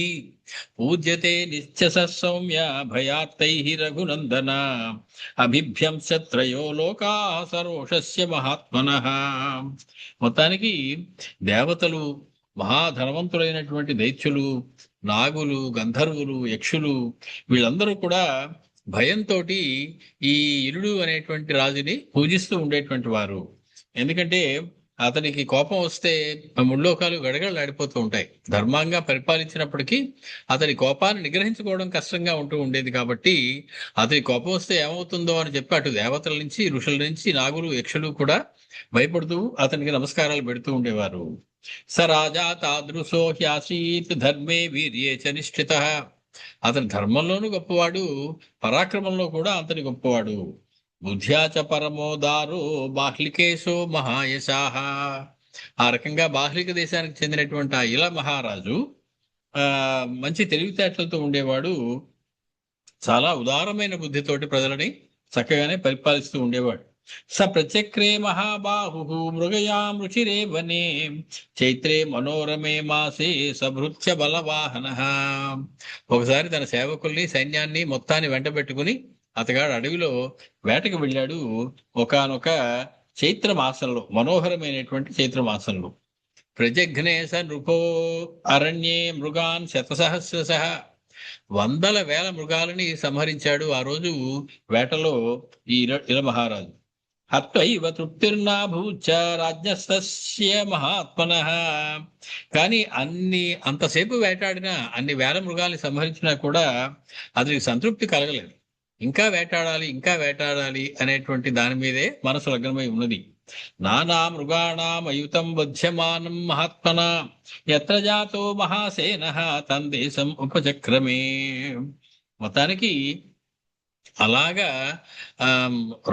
Speaker 1: పూజ్యతే నిత్యస సౌమ్య భయాత్తైః రఘునందన అభిభ్యంసత్రయో లోకా సరోషస్య మహాత్మనః. మొత్తానికి దేవతలు, మహాధనవంతులైనటువంటి దైత్యులు, నాగులు, గంధర్వులు, యక్షులు వీళ్ళందరూ కూడా భయంతో ఈ ఇలుడు అనేటువంటి రాజుని పూజిస్తూ ఉండేటువంటి వారు. ఎందుకంటే అతనికి కోపం వస్తే ముల్లోకాలు గడగడలాడిపోతూ ఉంటాయి. ధర్మంగా పరిపాలించినప్పటికీ అతని కోపాన్ని నిగ్రహించుకోవడం కష్టంగా ఉంటూ ఉండేది. కాబట్టి అతని కోపం వస్తే ఏమవుతుందో అని చెప్పి అటు దేవతల నుంచి, ఋషుల నుంచి, నాగులు, యక్షులు కూడా భయపడుతూ అతనికి నమస్కారాలు పెడుతూ ఉండేవారు. స రాజా తాదృశో హ్యాసీత్ ధర్మే వీర్యే చ నిష్ఠితః. అతని ధర్మంలోనూ గొప్పవాడు, పరాక్రమంలో కూడా అతని గొప్పవాడు. బుద్ధ్యాచ పరమోదారో బాహ్లికేశో మహాయశాః. ఆ రకంగా బాహ్లిక దేశానికి చెందినటువంటి ఆ ఇలా మహారాజు మంచి తెలివితేటలతో ఉండేవాడు. చాలా ఉదారమైన బుద్ధితోటి ప్రజలని చక్కగానే పరిపాలిస్తూ ఉండేవాడు. స ప్రచక్రే మహాబాహు మృగయాం రుచిరే వనే చైత్రే మనోరమే మాసే సభృత్య బలవాహనః. ఒకసారి తన సేవకుల్ని, సైన్యాన్ని మొత్తాన్ని వెంటబెట్టుకుని అతగాడు అడవిలో వేటకు వెళ్ళాడు. ఒకానొక చైత్రమాసంలో, మనోహరమైనటువంటి చైత్రమాసంలో. ప్రజఘ్నే స నృపో అరణ్యే మృగాన్ శతసహస్రశః. వందల వేల మృగాలని సంహరించాడు ఆ రోజు వేటలో ఈ ఇల మహారాజు. హత్వైవ తృప్తిర్నాభూచ రాజ్ఞస్తస్య మహాత్మనః. కానీ అంతసేపు వేటాడినా, అన్ని వేల మృగాల్ని సంహరించినా కూడా అతనికి సంతృప్తి కలగలేదు. ఇంకా వేటాడాలి, ఇంకా వేటాడాలి అనేటువంటి దాని మీదే మనసు లగ్నమై ఉన్నది. నానా మృగాణాం అయుతం బధ్యమానం మహాత్మన యత్ర జాతో మహాసేనః తం దేశం ఉపచక్రమే. మొత్తానికి అలాగా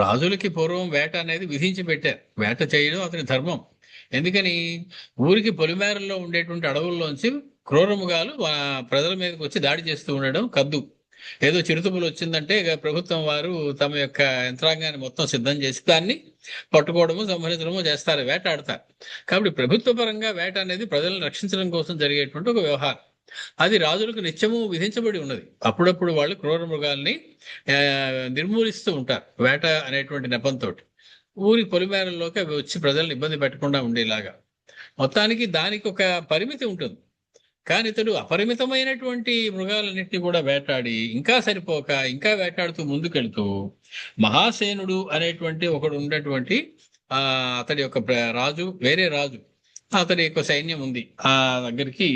Speaker 1: రాజులకి పూర్వం వేట అనేది విధించి పెట్టారు. వేట చేయడం అతని ధర్మం. ఎందుకని? ఊరికి పొలిమేరల్లో ఉండేటువంటి అడవుల్లోంచి క్రూరముగాలు ప్రజల మీదకి వచ్చి దాడి చేస్తూ ఉండడం కద్దు. ఏదో చిరుతుపులు వచ్చిందంటే ప్రభుత్వం వారు తమ యొక్క యంత్రాంగాన్ని మొత్తం సిద్ధం చేసి దాన్ని పట్టుకోవడము, సంహరించడము చేస్తారు, వేటాడతారు. కాబట్టి ప్రభుత్వ పరంగా వేట అనేది ప్రజలను రక్షించడం కోసం జరిగేటువంటి ఒక వ్యవహారం. అది రాజులకు నిత్యము విధించబడి ఉన్నది. అప్పుడప్పుడు వాళ్ళు క్రూర మృగాల్ని నిర్మూలిస్తూ ఉంటారు వేట అనేటువంటి నెపంతో. ఊరి పొలిమేరల్లోకి అవి వచ్చి ప్రజలను ఇబ్బంది పెట్టకుండా ఉండేలాగా. మొత్తానికి దానికి ఒక పరిమితి ఉంటుంది. కానీ ఇతడు అపరిమితమైనటువంటి మృగాలన్నింటినీ కూడా వేటాడి ఇంకా సరిపోక ఇంకా వేటాడుతూ ముందుకెళ్తూ మహాసేనుడు అనేటువంటి ఒకడు ఉన్నటువంటి అతడి యొక్క రాజు, వేరే రాజు, అతడి యొక్క సైన్యం ఉంది, ఆ దగ్గరికి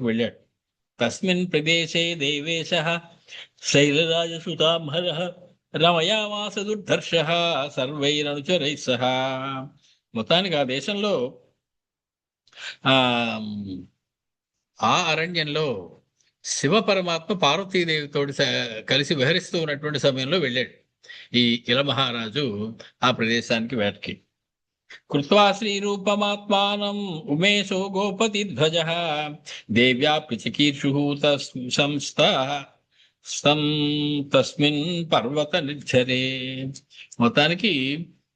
Speaker 1: వెళ్ళాడు. తస్మిన్ ప్రదేశే దేవేశః శైలరాజసుతాంహరః రమయామాస దుర్ధర్షః సర్వైరనుచరైః సహ. మొత్తానికి ఆ దేశంలో ఆ అరణ్యంలో శివ పరమాత్మ పార్వతీదేవితో కలిసి విహరిస్తూ ఉన్నటువంటి సమయంలో వెళ్ళాడు ఈ ఇల మహారాజు ఆ ప్రదేశానికి వేటకి. కృత్వా శ్రీరూపమాత్మానం ఉమేశో గోపతి ధ్వజః దేవ్యా పిచికీర్షుః తస్మిన్ పర్వత నిర్ఝరే. మొత్తానికి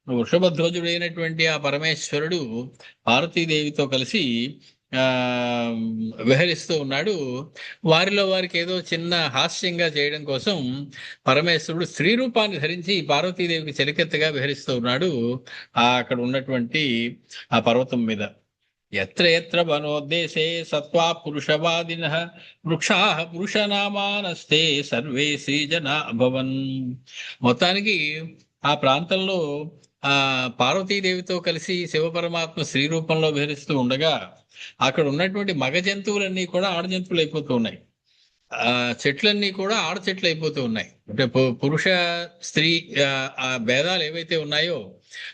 Speaker 1: వృషభధ్వజుడైనటువంటి ఆ పరమేశ్వరుడు పార్వతీదేవితో కలిసి విహరిస్తూ ఉన్నాడు. వారిలో వారికి ఏదో చిన్న హాస్యంగా చేయడం కోసం పరమేశ్వరుడు స్త్రీ రూపాన్ని ధరించి పార్వతీదేవికి చెలికెత్తగా విహరిస్తూ ఉన్నాడు అక్కడ ఉన్నటువంటి ఆ పర్వతం మీద. ఎత్ర ఎత్ర వనోద్దేశే సత్వా పురుషవాదినః వృక్షాః పురుషనామానస్తే సర్వే శ్రీజనా అభవన్. మొత్తానికి ఆ ప్రాంతంలో ఆ పార్వతీదేవితో కలిసి శివపరమాత్మ స్త్రీ రూపంలో విహరిస్తూ ఉండగా అక్కడ ఉన్నటువంటి మగ జంతువులన్నీ కూడా ఆడ జంతువులు అయిపోతూ ఉన్నాయి. ఆ చెట్లన్నీ కూడా ఆడ చెట్లు అయిపోతూ ఉన్నాయి. అంటే పురుష స్త్రీ ఆ భేదాలు ఏవైతే ఉన్నాయో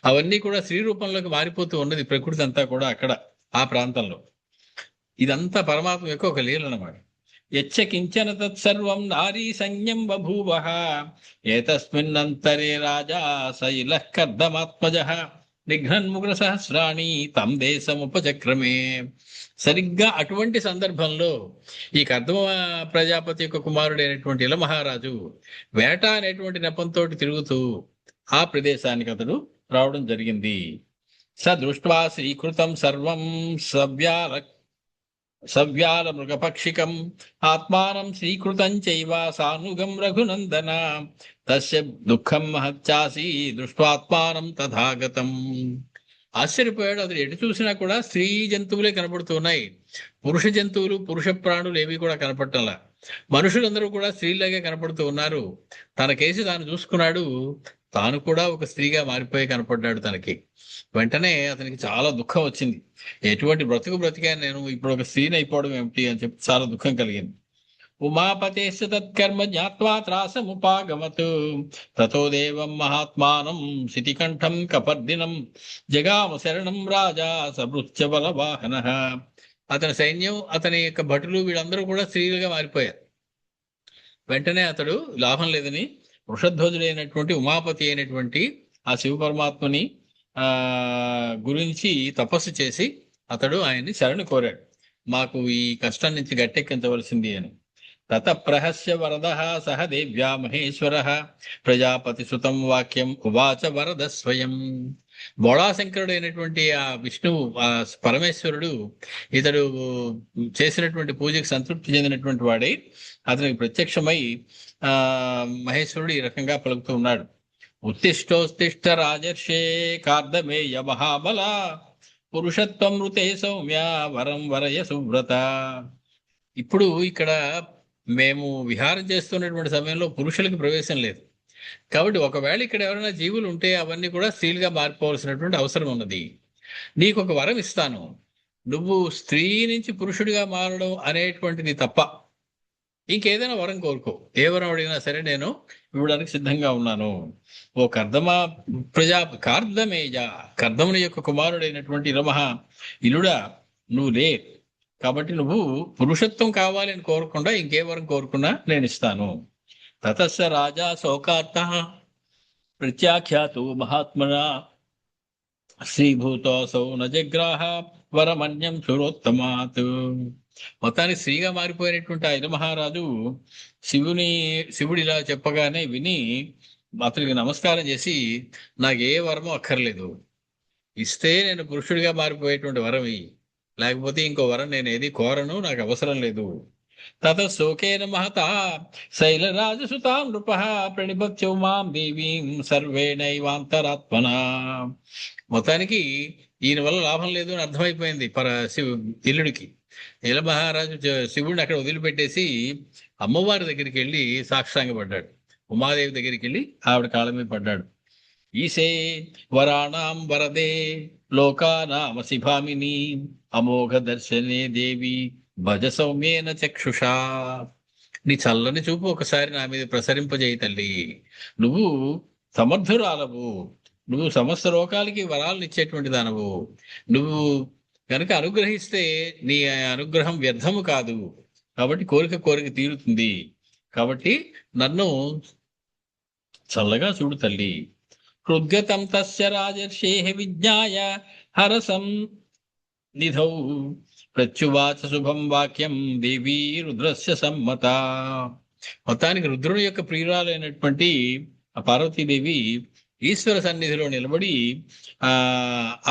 Speaker 1: అవన్నీ కూడా స్త్రీ రూపంలోకి మారిపోతూ ఉన్నది ప్రకృతి అంతా కూడా అక్కడ ఆ ప్రాంతంలో. ఇదంతా పరమాత్మ యొక్క ఒక లీల అన్నమాట. యచ్చ కించన తత్సర్వం నారీ సంజ్ఞం బభూవః ఏతస్మిన్నంతరే రాజా శైలః కర్దమాత్మజః నిఘ్నన్ముగ్ర సహస్రాణి తం దేశముపచక్రమే. సరిగ్గా అటువంటి సందర్భంలో ఈ కర్దమ ప్రజాపతి యొక్క కుమారుడైనటువంటి ఇలమహారాజు వేట అనేటువంటి నెపంతో తిరుగుతూ ఆ ప్రదేశానికి అతడు రావడం జరిగింది. స దృష్ట్వా శ్రీకృతం సర్వం సవ్యాల మృగపక్షికం ఆత్మానం శ్రీకృతం చైవ సానుగం రఘునందన తస్య దుఃఖం మహచ్చాసి దృష్ట్వాత్మానం తథాగతం. ఆశ్చర్యపోయాడు. అతడు ఎటు చూసినా కూడా స్త్రీ జంతువులే కనపడుతున్నాయి. పురుష జంతువులు పురుష ప్రాణులు ఏవి కూడా కనపడటంలా. మనుషులందరూ కూడా స్త్రీలాగే కనపడుతూ ఉన్నారు. తన కేసి తాను చూసుకున్నాడు. తాను కూడా ఒక స్త్రీగా మారిపోయి కనపడ్డాడు తనకి. వెంటనే అతనికి చాలా దుఃఖం వచ్చింది. ఎటువంటి బ్రతుకు బ్రతికాను నేను, ఇప్పుడు ఒక స్త్రీని అయిపోవడం ఏమిటి అని చెప్పి చాలా దుఃఖం కలిగింది. ఉమాపతేశ్చ తత్కర్మ జ్ఞాత్వా త్రాసముపాగమత్ తతో దేవం మహాత్మానం శితికంఠం కపర్దినం జగామ శరణం రాజా సభృత్య బలవాహనః. అతని సైన్యం, అతని యొక్క భటులు వీళ్ళందరూ కూడా స్త్రీలుగా మారిపోయారు. వెంటనే అతడు లాభం లేదని వృషధ్వజుడైనటువంటి ఉమాపతి అయినటువంటి ఆ శివ పరమాత్మని గురించి తపస్సు చేసి అతడు ఆయన్ని శరణు కోరాడు. మాకు ఈ కష్టం నుంచి గట్టెక్కించవలసింది అని. తత ప్రహస్య వరద సహ దేవ్యా మహేశ్వర ప్రజాపతి సుతం వాక్యం ఉవాచ వరద స్వయం. బోళాశంకరుడైనటువంటి ఆ విష్ణువు, ఆ పరమేశ్వరుడు ఇతడు చేసినటువంటి పూజకు సంతృప్తి చెందినటువంటి వాడై అతనికి ప్రత్యక్షమై మహేశ్వరుడు ఈ రకంగా పలుకుతూ ఉన్నాడు. ఉత్తిష్టోత్తిష్ట రాజర్షే కార్దమేయ మహాబల పురుషత్వం ఋతే సౌమ్య వరం వరయ సువ్రత. ఇప్పుడు ఇక్కడ మేము విహారం చేస్తున్నటువంటి సమయంలో పురుషులకు ప్రవేశం లేదు కాబట్టి ఒకవేళ ఇక్కడ ఎవరైనా జీవులు ఉంటే అవన్నీ కూడా స్త్రీలుగా మారిపోవాల్సినటువంటి అవసరం ఉన్నది. నీకు ఒక వరం ఇస్తాను, నువ్వు స్త్రీ నుంచి పురుషుడిగా మారడం అనేటువంటిది తప్ప ఇంకేదైనా వరం కోరుకో. ఏ వరం అడిగినా సరే నేను ఇవ్వడానికి సిద్ధంగా ఉన్నాను. ఓ కార్దమేజ, కర్దముని యొక్క కుమారుడైనటువంటి ఇలమహ ఇలుడా, నువ్వు లే. కాబట్టి నువ్వు పురుషత్వం కావాలి అని కోరకుండా ఇంకే వరం కోరుకున్నా నేను ఇస్తాను. తతస్స రాజా శోకార్తః ప్రత్యాఖ్యాతు మహాత్మనా శ్రీభూతోసౌ నజగ్రాహ వరమన్యం సురోత్తమాత్. మొత్తానికి స్త్రీగా మారిపోయినటువంటి ఆ ఇలమహారాజు శివుడు ఇలా చెప్పగానే విని అతనికి నమస్కారం చేసి, నాకు ఏ వరమో అక్కర్లేదు, ఇస్తే నేను పురుషుడిగా మారిపోయేటువంటి వరం ఇయ్యి, లేకపోతే ఇంకో వరం నేను ఏది కోరను, నాకు అవసరం లేదు. తత శోకేన మహతా శైలరాజసుతా నృపః ప్రణిపత్యౌ మాం దేవీం సర్వేణైవాంతరాత్మనా. మొత్తానికి ఈయన వల్ల లాభం లేదు అని అర్థమైపోయింది ఇల్లుడికి. ఇలమహారాజు శివుడిని అక్కడ వదిలిపెట్టేసి అమ్మవారి దగ్గరికి వెళ్ళి సాక్షాంగపడ్డాడు. ఉమాదేవి దగ్గరికి వెళ్ళి ఆవిడ కాళ్ళ మీద పడ్డాడు. ఈశే వరాణాం వరదే లోకానామసి భామిని అమోఘ దర్శనే దేవి భజ సౌమ్యేన చక్షుషా. నీ చల్లని చూపు ఒకసారి నా మీద ప్రసరింపజేయి తల్లి. నువ్వు సమర్థురాలవు, నువ్వు సమస్త లోకాలకి వరాలను ఇచ్చేటువంటి దానవు. నువ్వు కనుక అనుగ్రహిస్తే నీ అనుగ్రహం వ్యర్థము కాదు. కాబట్టి కోరిక తీరుతుంది. కాబట్టి నన్ను చల్లగా చూడు తల్లి. హృద్గతం తస్య రాజర్షేః విజ్ఞాయ హరసం నిధౌ ప్రత్యువాచ శుభం వాక్యం దేవీ రుద్రస్య సమ్మత. మొత్తానికి రుద్రుని యొక్క ప్రియురాలైనటువంటి ఆ పార్వతీదేవి ఈశ్వర సన్నిధిలో నిలబడి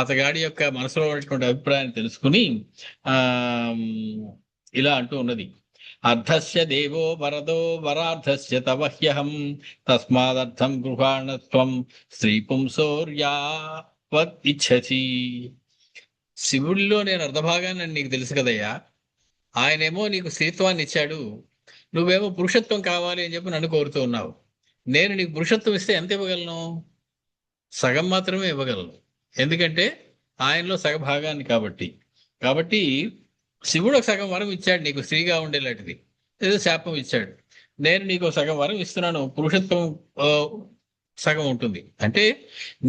Speaker 1: అతగాడి యొక్క మనసులో ఉన్నటువంటి అభిప్రాయాన్ని తెలుసుకుని ఇలా అంటూ ఉన్నది. అర్ధస్య దేవో వరదో వరార్ధస్య తవహ్యహం తస్మాదర్థం గృహాణత్వం స్త్రీ పుంసోర్యావత్ ఇచ్చసి. శివుడిలో నేను అర్ధభాగాన్ని నీకు తెలుసు కదయ్యా. ఆయనేమో నీకు స్త్రీత్వాన్ని ఇచ్చాడు, నువ్వేమో పురుషత్వం కావాలి అని చెప్పి నన్ను కోరుతూ ఉన్నావు. నేను నీకు పురుషత్వం ఇస్తే ఎంత ఇవ్వగలను? సగం మాత్రమే ఇవ్వగలను. ఎందుకంటే ఆయనలో సగభాగాన్ని కాబట్టి. కాబట్టి శివుడు ఒక సగం వరం ఇచ్చాడు నీకు స్త్రీగా ఉండేలాంటిది, ఏదో శాపం ఇచ్చాడు. నేను నీకు సగం వరం ఇస్తున్నాను, పురుషత్వం ఆ, సగం ఉంటుంది. అంటే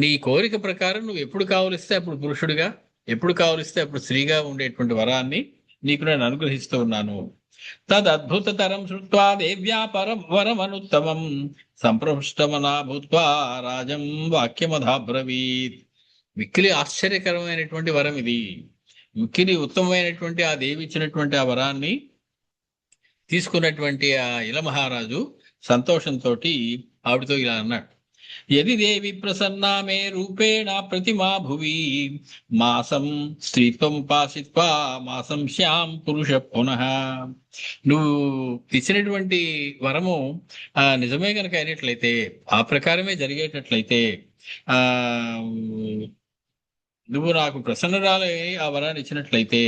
Speaker 1: నీ కోరిక ప్రకారం నువ్వు ఎప్పుడు కావలిస్తే అప్పుడు పురుషుడిగా, ఎప్పుడు కావలిస్తే అప్పుడు స్త్రీగా ఉండేటువంటి వరాన్ని నీకు నేను అనుగ్రహిస్తూ ఉన్నాను. తదద్భుతతరం శ్రుత్వా దేవ్యా పరం వరమనుత్తమం సంపృష్టమనా భూత్వా రాజం వాక్యమధాబ్రవీత్. మిక్కిలి ఆశ్చర్యకరమైనటువంటి వరం ఇది. మిక్కిలి ఉత్తమమైనటువంటి ఆ దేవి ఇచ్చినటువంటి ఆ వరాన్ని తీసుకున్నటువంటి ఆ ఇలమహారాజు సంతోషంతో ఆవిడతో ఇలా అన్నాడు: యది దేవి ప్రసన్నా మే రూపేణ ప్రతిమా భువి మాసం స్త్రీత్వం ఉపాసిత్వా మాసం శ్యాం పురుష పునః. నువ్వు ఇచ్చినటువంటి వరము నిజమే కనుక అయినట్లయితే, ఆ ప్రకారమే జరిగేటట్లయితే, ఆ నువ్వు నాకు ప్రసన్నరాలై ఆ వరాన్ని ఇచ్చినట్లయితే,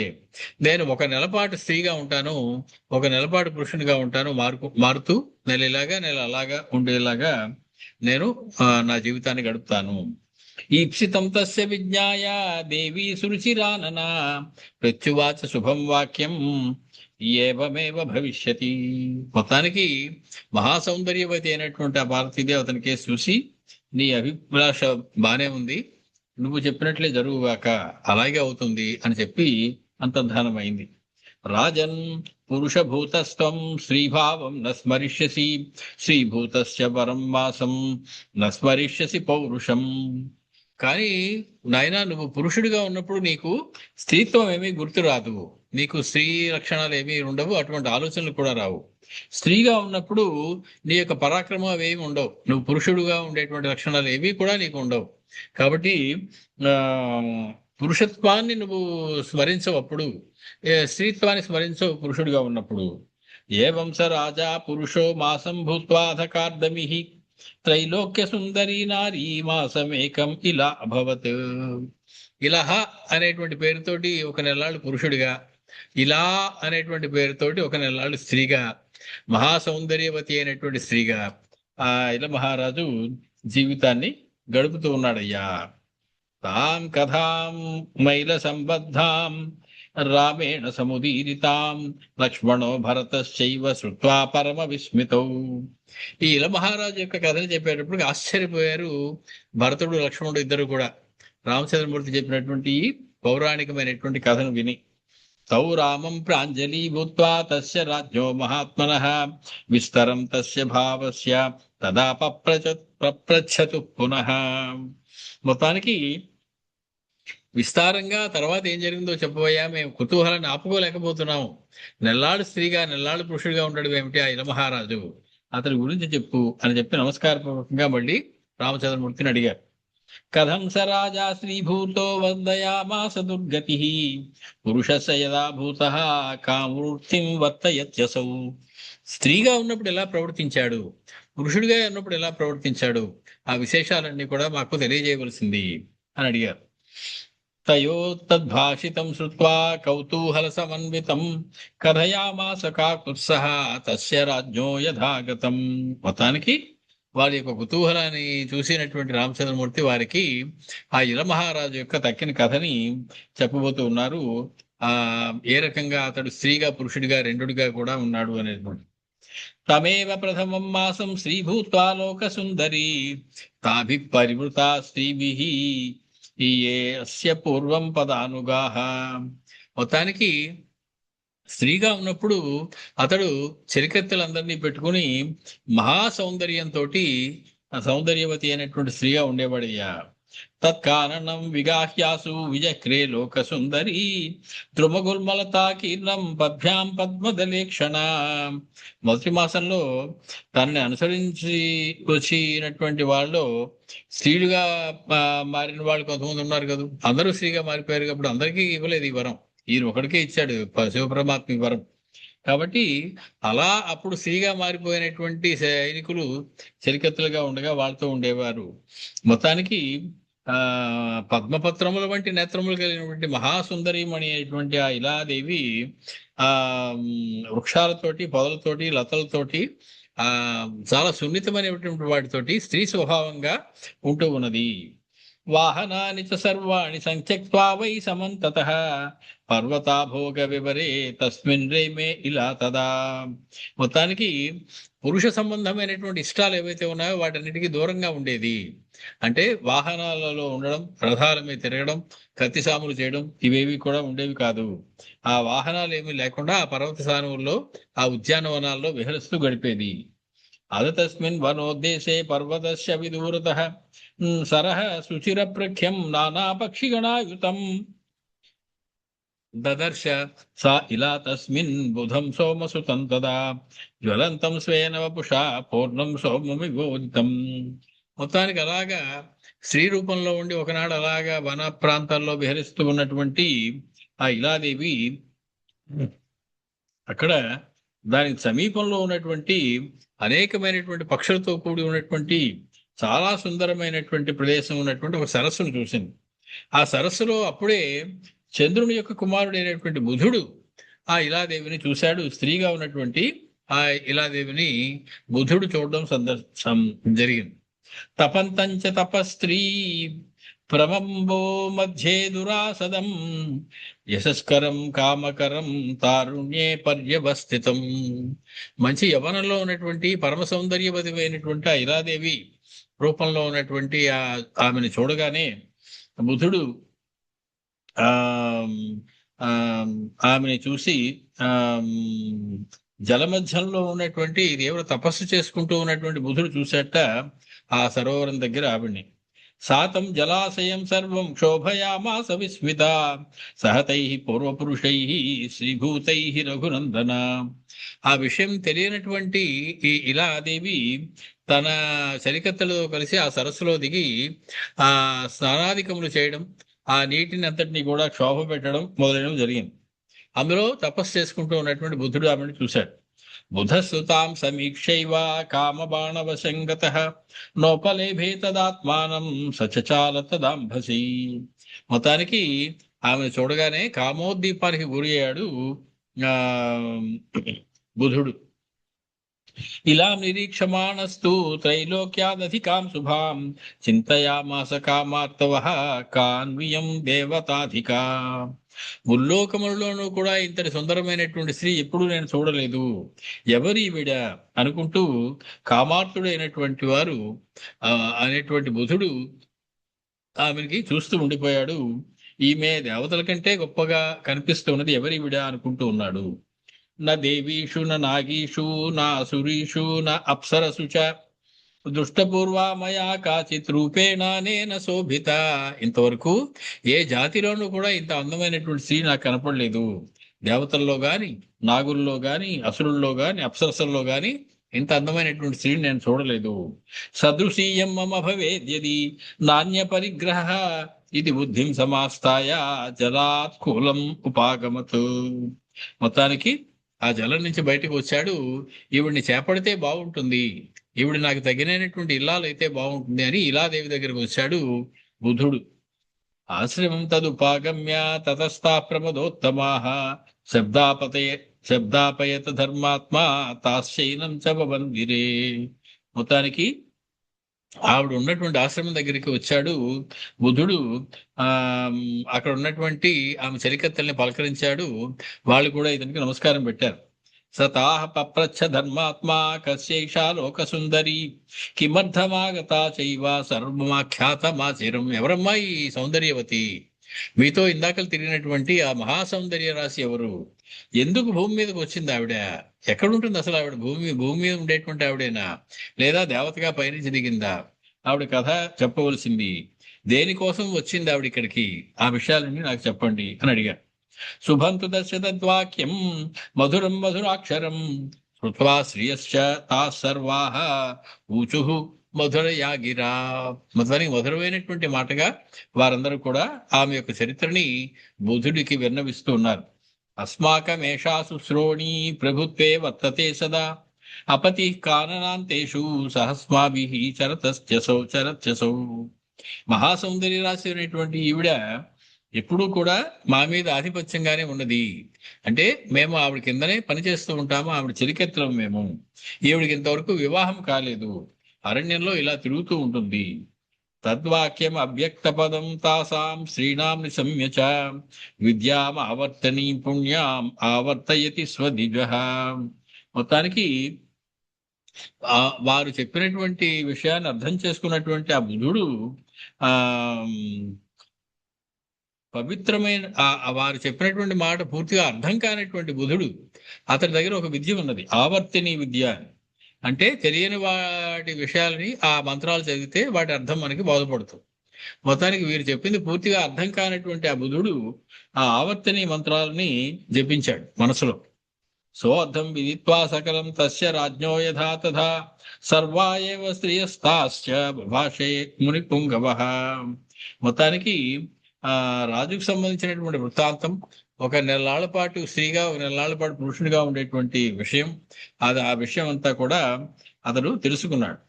Speaker 1: నేను ఒక నెలపాటు స్త్రీగా ఉంటాను, ఒక నెలపాటు పురుషునిగా ఉంటాను, మారుతూ నెల ఇలాగా నెల అలాగా ఉండేలాగా నేను నా జీవితాన్ని గడుపుతాను. ఈప్సితం తస్య విజ్ఞాయ దేవీ సురుచిరానన ప్రత్యువాచ శుభం వాక్యం ఏవమేవ భవిష్యతి. మొత్తానికి మహాసౌందర్యవతి అయినటువంటి ఆ భారతీదేవి అతనికి చూసి, నీ అభిలాష బానే ఉంది, నువ్వు చెప్పినట్లే జరుగుగాక, అలాగే అవుతుంది అని చెప్పి అంతర్ధానమైంది. రాజన్ పురుషభూతస్త్వం శ్రీభావం న స్మరిష్యసి శ్రీభూతస్య వరం మాసం న స్మరిష్యసి పౌరుషం. కానీ నాయనా, నువ్వు పురుషుడిగా ఉన్నప్పుడు నీకు స్త్రీత్వం ఏమీ గుర్తురాదు, నీకు స్త్రీ లక్షణాలు ఏమీ ఉండవు, అటువంటి ఆలోచనలు కూడా రావు. స్త్రీగా ఉన్నప్పుడు నీ యొక్క పరాక్రమం అవేమి ఉండవు, నువ్వు పురుషుడుగా ఉండేటువంటి లక్షణాలు ఏవి కూడా నీకు ఉండవు. కాబట్టి ఆ పురుషత్వాన్ని నువ్వు స్మరించవు అప్పుడు, స్త్రీత్వాన్ని స్మరించవు పురుషుడిగా ఉన్నప్పుడు. ఏవం స రాజా పురుషో మాసం భూత్వాధకార్దమి త్రైలోక్య సుందరీ నారీ మాసమేకం ఇలా అభవత్. ఇలహ అనేటువంటి పేరుతోటి ఒక నెలలాళ్ళు పురుషుడిగా, ఇలా అనేటువంటి పేరుతోటి ఒక నెలలాళ్ళు స్త్రీగా, మహాసౌందర్యవతి అయినటువంటి స్త్రీగా ఆ ఇల మహారాజు జీవితాన్ని గడుపుతూ ఉన్నాడయ్యా. తాం కథాం మైల సంబద్ధాం రామేణ సముదీరితాం లక్ష్మణో భరతశ్చైవ శ్రుత్వా పరమ విస్మితౌ. ఈ ఇల మహారాజు యొక్క కథని చెప్పేటప్పుడు ఆశ్చర్యపోయారు భరతుడు లక్ష్మణుడు ఇద్దరు కూడా, రామచంద్రమూర్తి చెప్పినటువంటి ఈ పౌరాణికమైనటువంటి కథను విని. తౌ రామం ప్రాంజలి భూత్వా తస్య రాజ్ఞో మహాత్మనః విస్తరం తస్య భావస్య తదా పప్రచ్ఛతు పునః. మొత్తానికి విస్తారంగా తర్వాత ఏం జరిగిందో చెప్పబోయా, మేము కుతూహలాన్ని ఆపుకోలేకపోతున్నాము. నెల్లాడు స్త్రీగా నెల్లాడు పురుషుడిగా ఉండడం ఏమిటి ఆ ఇల మహారాజు, అతని గురించి చెప్పు అని చెప్పి నమస్కారపూర్వకంగా మళ్ళీ రామచంద్రమూర్తిని అడిగారు. కథం స రాజా శ్రీభూతో వందయామాస దుర్గతి పురుషస్య యదా భూతః కామూర్తిం వర్తయత్యసౌ. స్త్రీగా ఉన్నప్పుడు ఎలా ప్రవర్తించాడు, పురుషుడిగా ఉన్నప్పుడు ఎలా ప్రవర్తించాడు, ఆ విశేషాలన్నీ కూడా మాకు తెలియజేయవలసింది అని అడిగారు. తయోత్తద్భాషితం శ్రుత్వా కౌతూహల సమన్వితం కథయామాస కాకుత్సః తస్య రాజ్ఞో యథాగతం. మొత్తానికి వారి యొక్క కుతూహలాన్ని చూసినటువంటి రామచంద్రమూర్తి వారికి ఆ ఇల మహారాజు యొక్క తక్కిన కథని చెప్పబోతూ ఉన్నారు. ఏ రకంగా అతడు స్త్రీగా పురుషుడిగా రెండుడిగా కూడా ఉన్నాడు అనేటువంటి. తమేవ ప్రథమం మాసం శ్రీభూత్వా లోక సుందరి తాభి పరివృత స్త్రీభిః ఏ అస్య పూర్వం పదానుగాః. మొత్తానికి స్త్రీగా ఉన్నప్పుడు అతడు చెలికత్తెలందరినీ పెట్టుకుని మహాసౌందర్యంతో సౌందర్యవతి అయినటువంటి స్త్రీగా ఉండేవాడయ్యా. తత్కారణం విగాహ్యాసు విజక్రే లోక సుందరి ద్రుమగుల్మలతాకీర్ణం పద్భ్యాం పద్మదలేక్షణ. మొదటి మాసంలో తనని అనుసరించి వచ్చినటువంటి వాళ్ళు స్త్రీలుగా మారిన వాళ్ళు కొంతమంది ఉన్నారు కదా, అందరూ స్త్రీగా మారిపోయారు కాబట్టి అందరికీ ఇవ్వలేదు ఈ వరం, ఈయన ఒకడికే ఇచ్చాడు శివపరమాత్మ వరం. కాబట్టి అలా అప్పుడు స్త్రీగా మారిపోయినటువంటి సైనికులు చెలికత్తులుగా ఉండగా వాళ్ళతో ఉండేవారు. మొత్తానికి పద్మపత్రముల వంటి నేత్రములు కలిగినటువంటి మహాసుందరీమణి అయినటువంటి ఆ ఇలాదేవి ఆ వృక్షాలతోటి, పొదలతోటి, లతలతోటి ఆ చాలా సున్నితమైనటువంటి వాటితోటి స్త్రీ స్వభావంగా ఉంటూ ఉన్నది. వాహనాని చ సర్వాణి సంత్యక్త్వా వై సమంతతః పర్వతాభోగ వివరే తస్మిన్ రేమే ఇలా తదా. మొత్తానికి పురుష సంబంధమైనటువంటి ఇష్టాలు ఏవైతే ఉన్నాయో వాటన్నిటికీ దూరంగా ఉండేది. అంటే వాహనాలలో ఉండడం, రథాల మీద తిరగడం, కత్తిసాములు చేయడం ఇవేవి కూడా ఉండేవి కాదు. ఆ వాహనాలు ఏమీ లేకుండా ఆ పర్వత సానువుల్లో, ఆ ఉద్యానవనాల్లో విహరిస్తూ గడిపేది. అద తస్మిన్ వనోద్దేశే పర్వతస్య విదూరతః సరః సుచిర ప్రఖ్యం నానా పక్షిగణాయుతం దదర్శ సా ఇలా తస్మిన్ బుధం సోమసుతం తదా జ్వలంతం స్వేన వపుషా పూర్ణం సోమమివోదితం. మొత్తానికి అలాగా స్త్రీ రూపంలో ఉండి ఒకనాడు అలాగా వన ప్రాంతాల్లో విహరిస్తూ ఉన్నటువంటి ఆ ఇలాదేవి అక్కడ దానికి సమీపంలో ఉన్నటువంటి అనేకమైనటువంటి పక్షులతో కూడి ఉన్నటువంటి చాలా సుందరమైనటువంటి ప్రదేశం ఉన్నటువంటి ఒక సరస్సును చూసింది. ఆ సరస్సులో అప్పుడే చంద్రుని యొక్క కుమారుడైనటువంటి బుధుడు ఆ ఇలాదేవిని చూశాడు. స్త్రీగా ఉన్నటువంటి ఆ ఇలాదేవిని బుధుడు చూడడం జరిగింది. తపంతంచ తపస్త్రీ ప్రమంబో మధ్యే దురాసదం యశస్కరం కామకరం తారుణ్యే పర్యవస్థితం. మంచి యవనంలో ఉన్నటువంటి పరమ సౌందర్యవతిమైనటువంటి ఆ ఇలాదేవి రూపంలో ఉన్నటువంటి ఆమెను చూడగానే బుధుడు ఆ ఆమెను చూసి ఆ జలమధ్యంలో ఉన్నటువంటి తీవ్ర తపస్సు చేసుకుంటూ ఉన్నటువంటి బుధుడు చూసేట ఆ సరోవరం దగ్గర ఆవిడ్ని. సాతం జలాశయం సర్వం క్షోభయామాస విస్మిత సహతై పూర్వపురుషై శ్రీభూతై రఘునందన. ఆ విషయం తెలియనటువంటి ఈ ఇలాదేవి తన చలికత్తలతో కలిసి ఆ సరస్సులో దిగి ఆ స్నానాధికములు చేయడం, ఆ నీటిని అంతటినీ కూడా క్షోభ పెట్టడం మొదలైనవి జరిగింది. అందులో తపస్సు చేసుకుంటూ ఉన్నటువంటి బుద్ధుడు ఆమెను చూశాడు. బుధసుతాం సమీక్షైవ కామబాణవశంగతః నోపలేభే తదాత్మానం సచచాల తదాంభసి. మొత్తానికి ఆమెను చూడగానే కామోద్దీపానికి గురి అయ్యాడు బుధుడు. ఇలా నిరీక్షమాణస్తు త్రైలోక్యాదధికాం శుభాం చింతయామాస కామార్తవః కాన్వియం దేవతాధికా. ముల్లోకములలోనూ కూడా ఇంతటి సుందరమైనటువంటి స్త్రీ ఎప్పుడూ నేను చూడలేదు, ఎవరి విడ అనుకుంటూ కామార్తుడైనటువంటి వారు అనేటువంటి బుధుడు ఆమెకి చూస్తూ ఉండిపోయాడు. ఈమె దేవతల కంటే గొప్పగా కనిపిస్తున్నది, ఎవరి విడ అనుకుంటూ ఉన్నాడు. నా దేవీషు నా నాగీషు నా అసురీషు నా అప్సరసు చ దృష్టపూర్వా మయా కాచిత్ రూపేణ నేన శోభిత. ఇంతవరకు ఏ జాతిలోనూ కూడా ఇంత అందమైనటువంటి స్త్రీ నాకు కనపడలేదు. దేవతల్లో గాని, నాగుల్లో గాని, అసురుల్లో గాని, అప్సరసల్లో గాని ఇంత అందమైనటువంటి స్త్రీని నేను చూడలేదు. సదృశీయం మమ భవేద్యది నాణ్య పరిగ్రహ ఇది బుద్ధిం సమాస్తాయ జలాత్కూలం ఉపాగమత్. మొత్తానికి ఆ జలం నుంచి బయటకు వచ్చాడు. ఈవిడిని చేపడితే బాగుంటుంది, ఈవిడ నాకు తగినటువంటి ఇల్లాలు అయితే బాగుంటుంది అని ఇలాదేవి దగ్గరకు వచ్చాడు బుధుడు. ఆశ్రమం తదుపాగమ్య తతస్థా ప్రమదోత్తమాః శబ్దాపయత ధర్మాత్మా తాశ్చైనం చ మందిరే. మొత్తానికి ఆవిడ ఉన్నటువంటి ఆశ్రమం దగ్గరికి వచ్చాడు బుధుడు. అక్కడ ఉన్నటువంటి ఆమె చలికత్తల్ని పలకరించాడు. వాళ్ళు కూడా ఇతనికి నమస్కారం పెట్టారు. సతాహ పప్రచ్ఛ ధర్మాత్మా కస్యైషా లోక సుందరి కిమర్థమాగతా చైవ సర్వమాఖ్యాతమాచిరం. ఎవరమ్మా ఈ సౌందర్యవతి? మీతో ఇందాకలు తిరిగినటువంటి ఆ మహాసౌందర్య రాశి ఎవరు? ఎందుకు భూమి మీదకి వచ్చింది ఆవిడ? ఎక్కడుంటుంది అసలు ఆవిడ? భూమి మీద ఉండేటువంటి ఆవిడేనా, లేదా దేవతగా పైనుంచి దిగిందా? ఆవిడ కథ చెప్పవలసింది. దేనికోసం వచ్చింది ఆవిడ ఇక్కడికి? ఆ విషయాలన్నీ నాకు చెప్పండి అని అడిగాడు. శుభంతు దశతద్వాక్యం మధురం మధురాక్షరం శ్రుత్వా శ్రియశ్చ తా సర్వాః ఊచుః మధురయాగిరా. మొత్తానికి మధురమైనటువంటి మాటగా వారందరూ కూడా ఆమె యొక్క చరిత్రని బుధుడికి విన్నవిస్తూ ఉన్నారు. అస్మాకమేషాసు శ్రోణీ ప్రభుత్వే వర్తతే సదా అపతి కాననాంతేషు సహస్మాభిః చరత్యసౌ. మహాసౌందర్య రాశి అనేటువంటి ఈవిడ ఎప్పుడూ కూడా మా మీద ఆధిపత్యంగానే ఉన్నది. అంటే మేము ఆవిడ కిందనే పనిచేస్తూ ఉంటాము, ఆవిడ చెలికెత్తలం మేము. ఈవిడికి ఇంతవరకు వివాహం కాలేదు, అరణ్యంలో ఇలా తిరుగుతూ ఉంటుంది. తద్వాక్యం అవ్యక్త పదం తాసాం శ్రీణాం నిశమ్య చ విద్యాం ఆవర్తనీ పుణ్యాం ఆవర్తయతి స్వదిజ. మొత్తానికి వారు చెప్పినటువంటి విషయాన్ని అర్థం చేసుకున్నటువంటి ఆ బుధుడు ఆ పవిత్రమైన వారు చెప్పినటువంటి మాట పూర్తిగా అర్థం కానటువంటి బుధుడు, అతని దగ్గర ఒక విద్య ఉన్నది, ఆవర్తిని విద్య అని. అంటే తెలియని వాటి విషయాలని ఆ మంత్రాలు చదివితే వాటి అర్థం మనకి బోధపడుతుంది. మొత్తానికి వీరు చెప్పింది పూర్తిగా అర్థం కానటువంటి ఆ బుధుడు ఆ ఆవర్తని మంత్రాలని జపించాడు మనసులో. సోర్థం విదిత్వా సకలం తస్య రాజ్ఞో యథా తథా సర్వా ఏవ స్త్రియస్తాశ్చ భాషే ముని పుంగవ. మొత్తానికి రాజుకు సంబంధించినటువంటి వృత్తాంతం, ఒక నెలల పాటు స్త్రీగా, ఒక నెలల పాటు పురుషునిగా ఉండేటువంటి విషయం, ఆ విషయం అంతా కూడా అతడు తెలుసుకున్నాడు.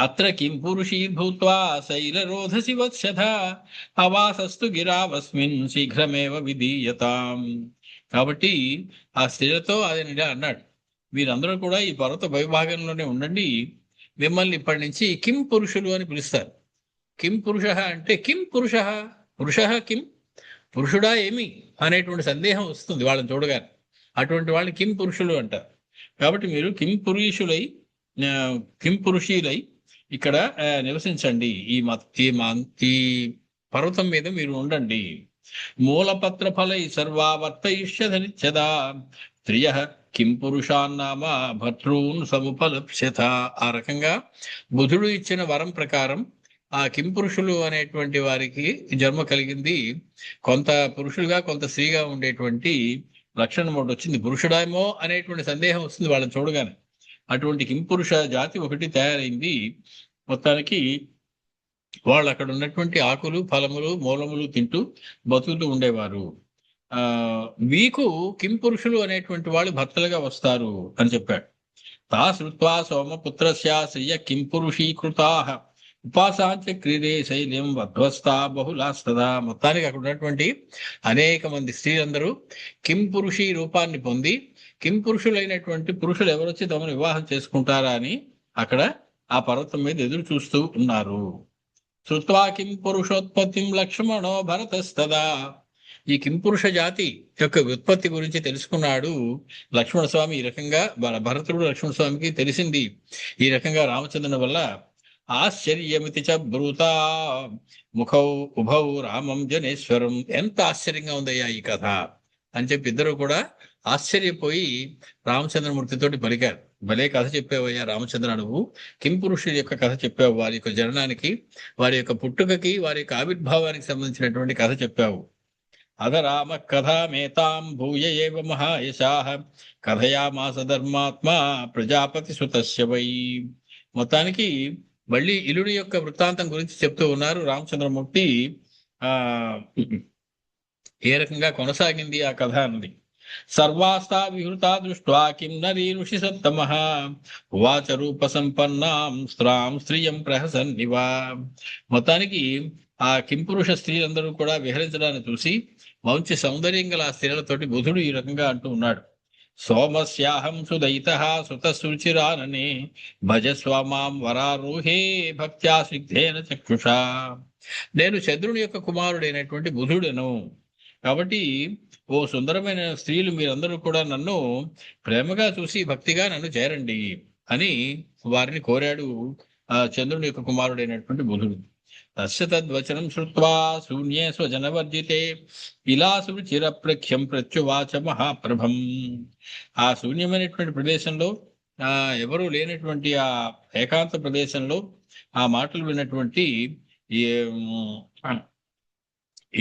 Speaker 1: అత్ర కిం పురుషీర్భూత్వా శైలరోధసి వత్సథ అవాసస్తు గిరావస్మిన్ శీఘ్రమేవ విధీయతాం. కాబట్టి ఆ స్త్రీలతో ఆయన ఇలా అన్నాడు, మీరందరూ కూడా ఈ పర్వత భూభాగంలోనే ఉండండి, మిమ్మల్ని ఇప్పటి నుంచి కిం పురుషులు అని పిలుస్తారు. కిం పురుష అంటే కిం పురుష, పురుష కిం, పురుషుడా ఏమి అనేటువంటి సందేహం వస్తుంది వాళ్ళని చూడగానే. అటువంటి వాళ్ళని కిం పురుషులు అంటారు. కాబట్టి మీరు కిం పురుషులై, కిం పురుషీలై ఇక్కడ నివసించండి, ఈ పర్వతం మీద మీరు ఉండండి. మూలపత్ర ఫలై సర్వావర్తయిష్యధనిత్యదా స్త్రియ కిం పురుషాన్నామ భర్తృన్ సముపలప్స్యత. ఆ రకంగా బుధుడు ఇచ్చిన వరం ప్రకారం ఆ కింపురుషులు అనేటువంటి వారికి జన్మ కలిగింది. కొంత పురుషులుగా కొంత స్త్రీగా ఉండేటువంటి లక్షణం ఒకటి వచ్చింది. పురుషుడేమో అనేటువంటి సందేహం వస్తుంది వాళ్ళని చూడగానే. అటువంటి కింపురుష జాతి ఒకటి తయారైంది. మొత్తానికి వాళ్ళు అక్కడ ఉన్నటువంటి ఆకులు, ఫలములు, మూలములు తింటూ బతుకుతూ ఉండేవారు. మీకు కింపురుషులు అనేటువంటి వాళ్ళు భర్తలుగా వస్తారు అని చెప్పాడు. తా శ్రుత్వా సోమపుత్రస్య శ్రియ కింపురుషీకృతా ఉపాసాంచ క్రీడే శైల్యం వధ్వస్తా బహుళాస్తదా. మొత్తానికి అక్కడ ఉన్నటువంటి అనేక మంది స్త్రీలందరూ కింపురుషి రూపాన్ని పొంది, కింపురుషులైనటువంటి పురుషులు ఎవరొచ్చి తమను వివాహం చేసుకుంటారా అని అక్కడ ఆ పర్వతం మీద ఎదురు చూస్తూ ఉన్నారు. శ్రుత్వా కిం పురుషోత్పత్తిం లక్ష్మణో భరతస్తదా. ఈ కింపురుష జాతి యొక్క ఉత్పత్తి గురించి తెలుసుకున్నాడు లక్ష్మణస్వామి. ఈ రకంగా భరతుడు లక్ష్మణస్వామికి తెలిసింది. ఈ రకంగా రామచంద్రుని వల్ల ఆశ్చర్యమితి చ బ్రూతా ముఖౌ ఉభౌ రామం జనేశ్వరం. ఎంత ఆశ్చర్యంగా ఉందయ్యా ఈ కథ అని చెప్పి ఇద్దరు కూడా ఆశ్చర్యపోయి రామచంద్రమూర్తితోటి పలికారు. భలే కథ చెప్పావయ్యా రామచంద్ర, నువ్వు కింపురుషుల యొక్క కథ చెప్పావు, వారి యొక్క జననానికి, వారి యొక్క పుట్టుకకి, వారి యొక్క ఆవిర్భావానికి సంబంధించినటువంటి కథ చెప్పావు. అధ రామ కథామేతాం భూయ ఏవ మహాయశాః కథయామాస ధర్మాత్మా ప్రజాపతి సుతస్య వై. మొత్తానికి మళ్ళీ ఇలుడి యొక్క వృత్తాంతం గురించి చెప్తూ ఉన్నారు రామచంద్రమూర్తి. ఏ రకంగా కొనసాగింది ఆ కథ అన్నది. సర్వాస్తా విహృతా దృష్ట్వా కిం నరీ ఋషి సత్తమః ఉవాచ రూప సంపన్నాం స్త్రాం స్త్రియం ప్రహసన్నివా. మొత్తానికి ఆ కింపురుష స్త్రీలందరూ కూడా విహరించడాన్ని చూసి మంచి సౌందర్యం గల ఆ స్త్రీలతోటి బుధుడు ఈ రకంగా అంటూ ఉన్నాడు. సోమస్యాహం సుదయితః సుతశుచిరాననే భజస్వామాం వరారోహే భక్త్యా స్నిగ్ధేన చక్షుషా. నేను చంద్రుని యొక్క కుమారుడైనటువంటి బుధుడను. కాబట్టి ఓ సుందరమైన స్త్రీలు మీరందరూ కూడా నన్ను ప్రేమగా చూసి భక్తిగా నన్ను చేరండి అని వారిని కోరాడు చంద్రుని యొక్క కుమారుడైనటువంటి బుధుడు. తస్య తద్వచనం శ్రుత్వా శూన్యే స్వజనవర్జితే విలాసు చిరప్రఖ్యం ప్రత్యువాచ మహాప్రభం. ఆ శూన్యమైనటువంటి ప్రదేశంలో, ఎవరూ లేనటువంటి ఆ ఏకాంత ప్రదేశంలో ఆ మాటలు విన్నటువంటి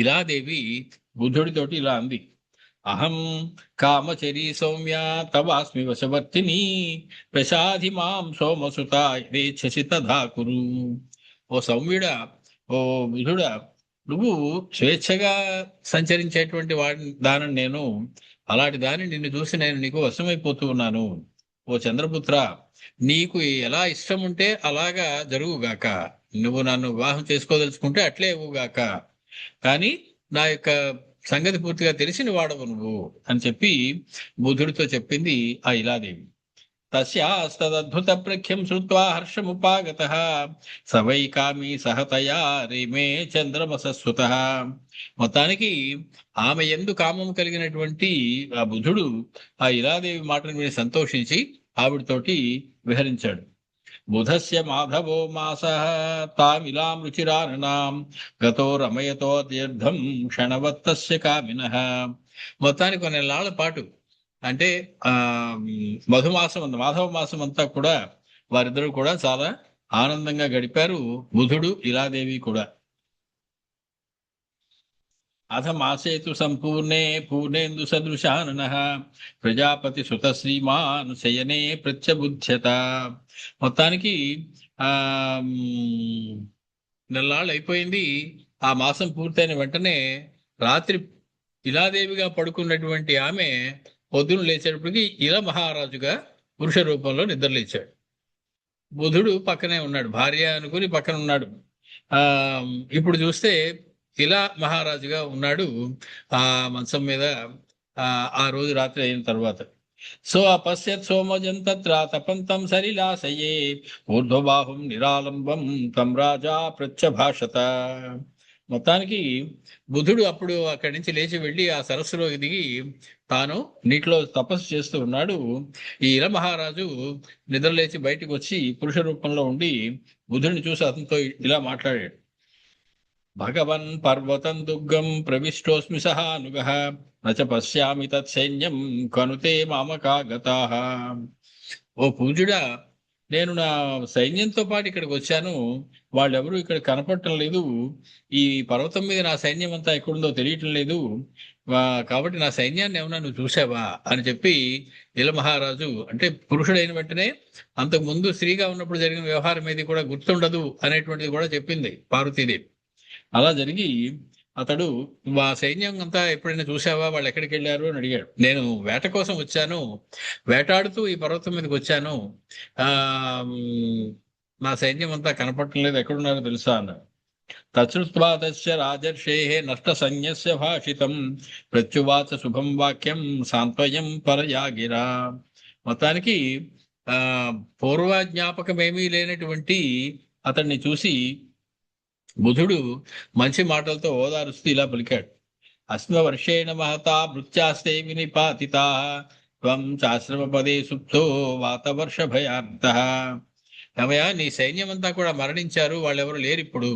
Speaker 1: ఇలాదేవి బుద్ధుడితోటి ఇలా అంది. అహం కామచరీ సౌమ్య తవాస్మి వశవర్తిని ప్రసాధి మాం సోమసుత యథేచ్ఛసి తథా కురు. ఓ సౌమ్యుడా, ఓ బుధుడా, నువ్వు స్వేచ్ఛగా సంచరించేటువంటి దానిని నేను, అలాంటి దాన్ని నిన్ను చూసి నేను నీకు వశమైపోతూ ఉన్నాను. ఓ చంద్రపుత్ర, నీకు ఎలా ఇష్టం ఉంటే అలాగా జరుగుగాక నువ్వు నన్ను వివాహం చేసుకోదలుచుకుంటే అట్లే ఇవ్వుగాక, కానీ నా యొక్క సంగతి పూర్తిగా తెలిసిన వాడవు నువ్వు అని చెప్పి బుధుడితో చెప్పింది ఆ ఇలాదేవి. తస్యాస్తదద్భుత ప్రఖ్యం శ్రుత్వా హర్షముపాగతః స వై కామీ సహతయా రేమే చంద్రమసస్సుతః. మొత్తానికి ఆమె యందు కామం కలిగినటువంటి ఆ బుధుడు ఆ ఇలాదేవి మాటను విని సంతోషించి ఆవిడతోటి విహరించాడు. బుధస్య మాధవో మాసః తామిలాం రుచిరాననాం గతో రమయతో తీర్థం క్షణవత్తస్య కామినః. మొత్తానికి కొన్ని నెలల పాటు అంటే ఆ మాధవ మాసం అంతా కూడా వారిద్దరూ కూడా చాలా ఆనందంగా గడిపారు, బుధుడు ఇలాదేవి కూడా. అథ మాసేతు సంపూర్ణే పూర్ణేందు సదృశాననః ప్రజాపతి సుత శ్రీమాన్ శయనే ప్రత్యబుధ్యత. మొత్తానికి ఆ నెల్లాళ్ళు అయిపోయింది. ఆ మాసం పూర్తయిన వెంటనే రాత్రి ఇలాదేవిగా పడుకున్నటువంటి ఆమె పొద్దున లేచేటప్పటికి ఇలా మహారాజుగా పురుష రూపంలో నిద్రలేచాడు. బుధుడు పక్కనే ఉన్నాడు, భార్య అనుకుని పక్కన ఉన్నాడు. ఆ ఇప్పుడు చూస్తే ఇలా మహారాజుగా ఉన్నాడు ఆ మంచం మీద ఆ రోజు రాత్రి అయిన తర్వాత. సో అపశ్యత్ సోమజం తత్ర తపంతం సరిలాసయే ఊర్ధ్వబాహుం నిరాలంబం తం రాజా ప్రత్యభాషత. మొత్తానికి బుధుడు అప్పుడు అక్కడి నుంచి లేచి వెళ్ళి ఆ సరస్సులోకి దిగి తాను నీటిలో తపస్సు చేస్తూ ఉన్నాడు. ఈ ఇల మహారాజు నిద్రలేచి బయటకు వచ్చి పురుష రూపంలో ఉండి బుధుడిని చూసి అతనితో ఇలా మాట్లాడాడు. భగవన్ పర్వతం దుర్గం ప్రవిష్టోస్మి సహానుగః నచ పశ్యామి తత్సైన్యం కనుతే మామకాగతాః. ఓ పూజ్యుడా, నేను నా సైన్యంతో పాటు ఇక్కడికి వచ్చాను, వాళ్ళెవరూ ఇక్కడ కనపడటం లేదు, ఈ పర్వతం మీద నా సైన్యం అంతా ఎక్కడుందో తెలియటం లేదు, కాబట్టి నా సైన్యాన్ని ఏమన్నా నువ్వు చూసావా అని చెప్పి ఇల మహారాజు, అంటే పురుషుడైన వెంటనే అంతకు ముందు స్త్రీగా ఉన్నప్పుడు జరిగిన వ్యవహారం ఏది కూడా గుర్తుండదు అనేటువంటిది కూడా చెప్పింది పార్వతీదేవి. అలా జరిగి అతడు మా సైన్యం అంతా ఎప్పుడైనా చూసావా, వాళ్ళు ఎక్కడికి వెళ్ళారు అని అడిగాడు. నేను వేట కోసం వచ్చాను, వేటాడుతూ ఈ పర్వతం మీదకి వచ్చాను, ఆ నా సైన్యం అంతా కనపడటం లేదు, ఎక్కడున్నారో తెలుసా అన్నాడు. తచ్చుత్వా తస్య రాజర్షేః నష్ట సైన్యస్య భాషితం ప్రత్యువాచ శుభం వాక్యం సాంత్వయం పరయా గిరా. మొత్తానికి పూర్వ జ్ఞాపకం ఏమీ లేనటువంటి అతన్ని చూసి బుధుడు మంచి మాటలతో ఓదారుస్తూ ఇలా పలికాడు. అస్మవర్షేణ మహతా భృత్యాస్తే వినిపాతితా త్వం చాశ్రమ పదే సుప్తో వాతవర్ష భయార్తః. ఏమయ్యా, నీ సైన్యం అంతా కూడా మరణించారు, వాళ్ళెవరు లేరు ఇప్పుడు.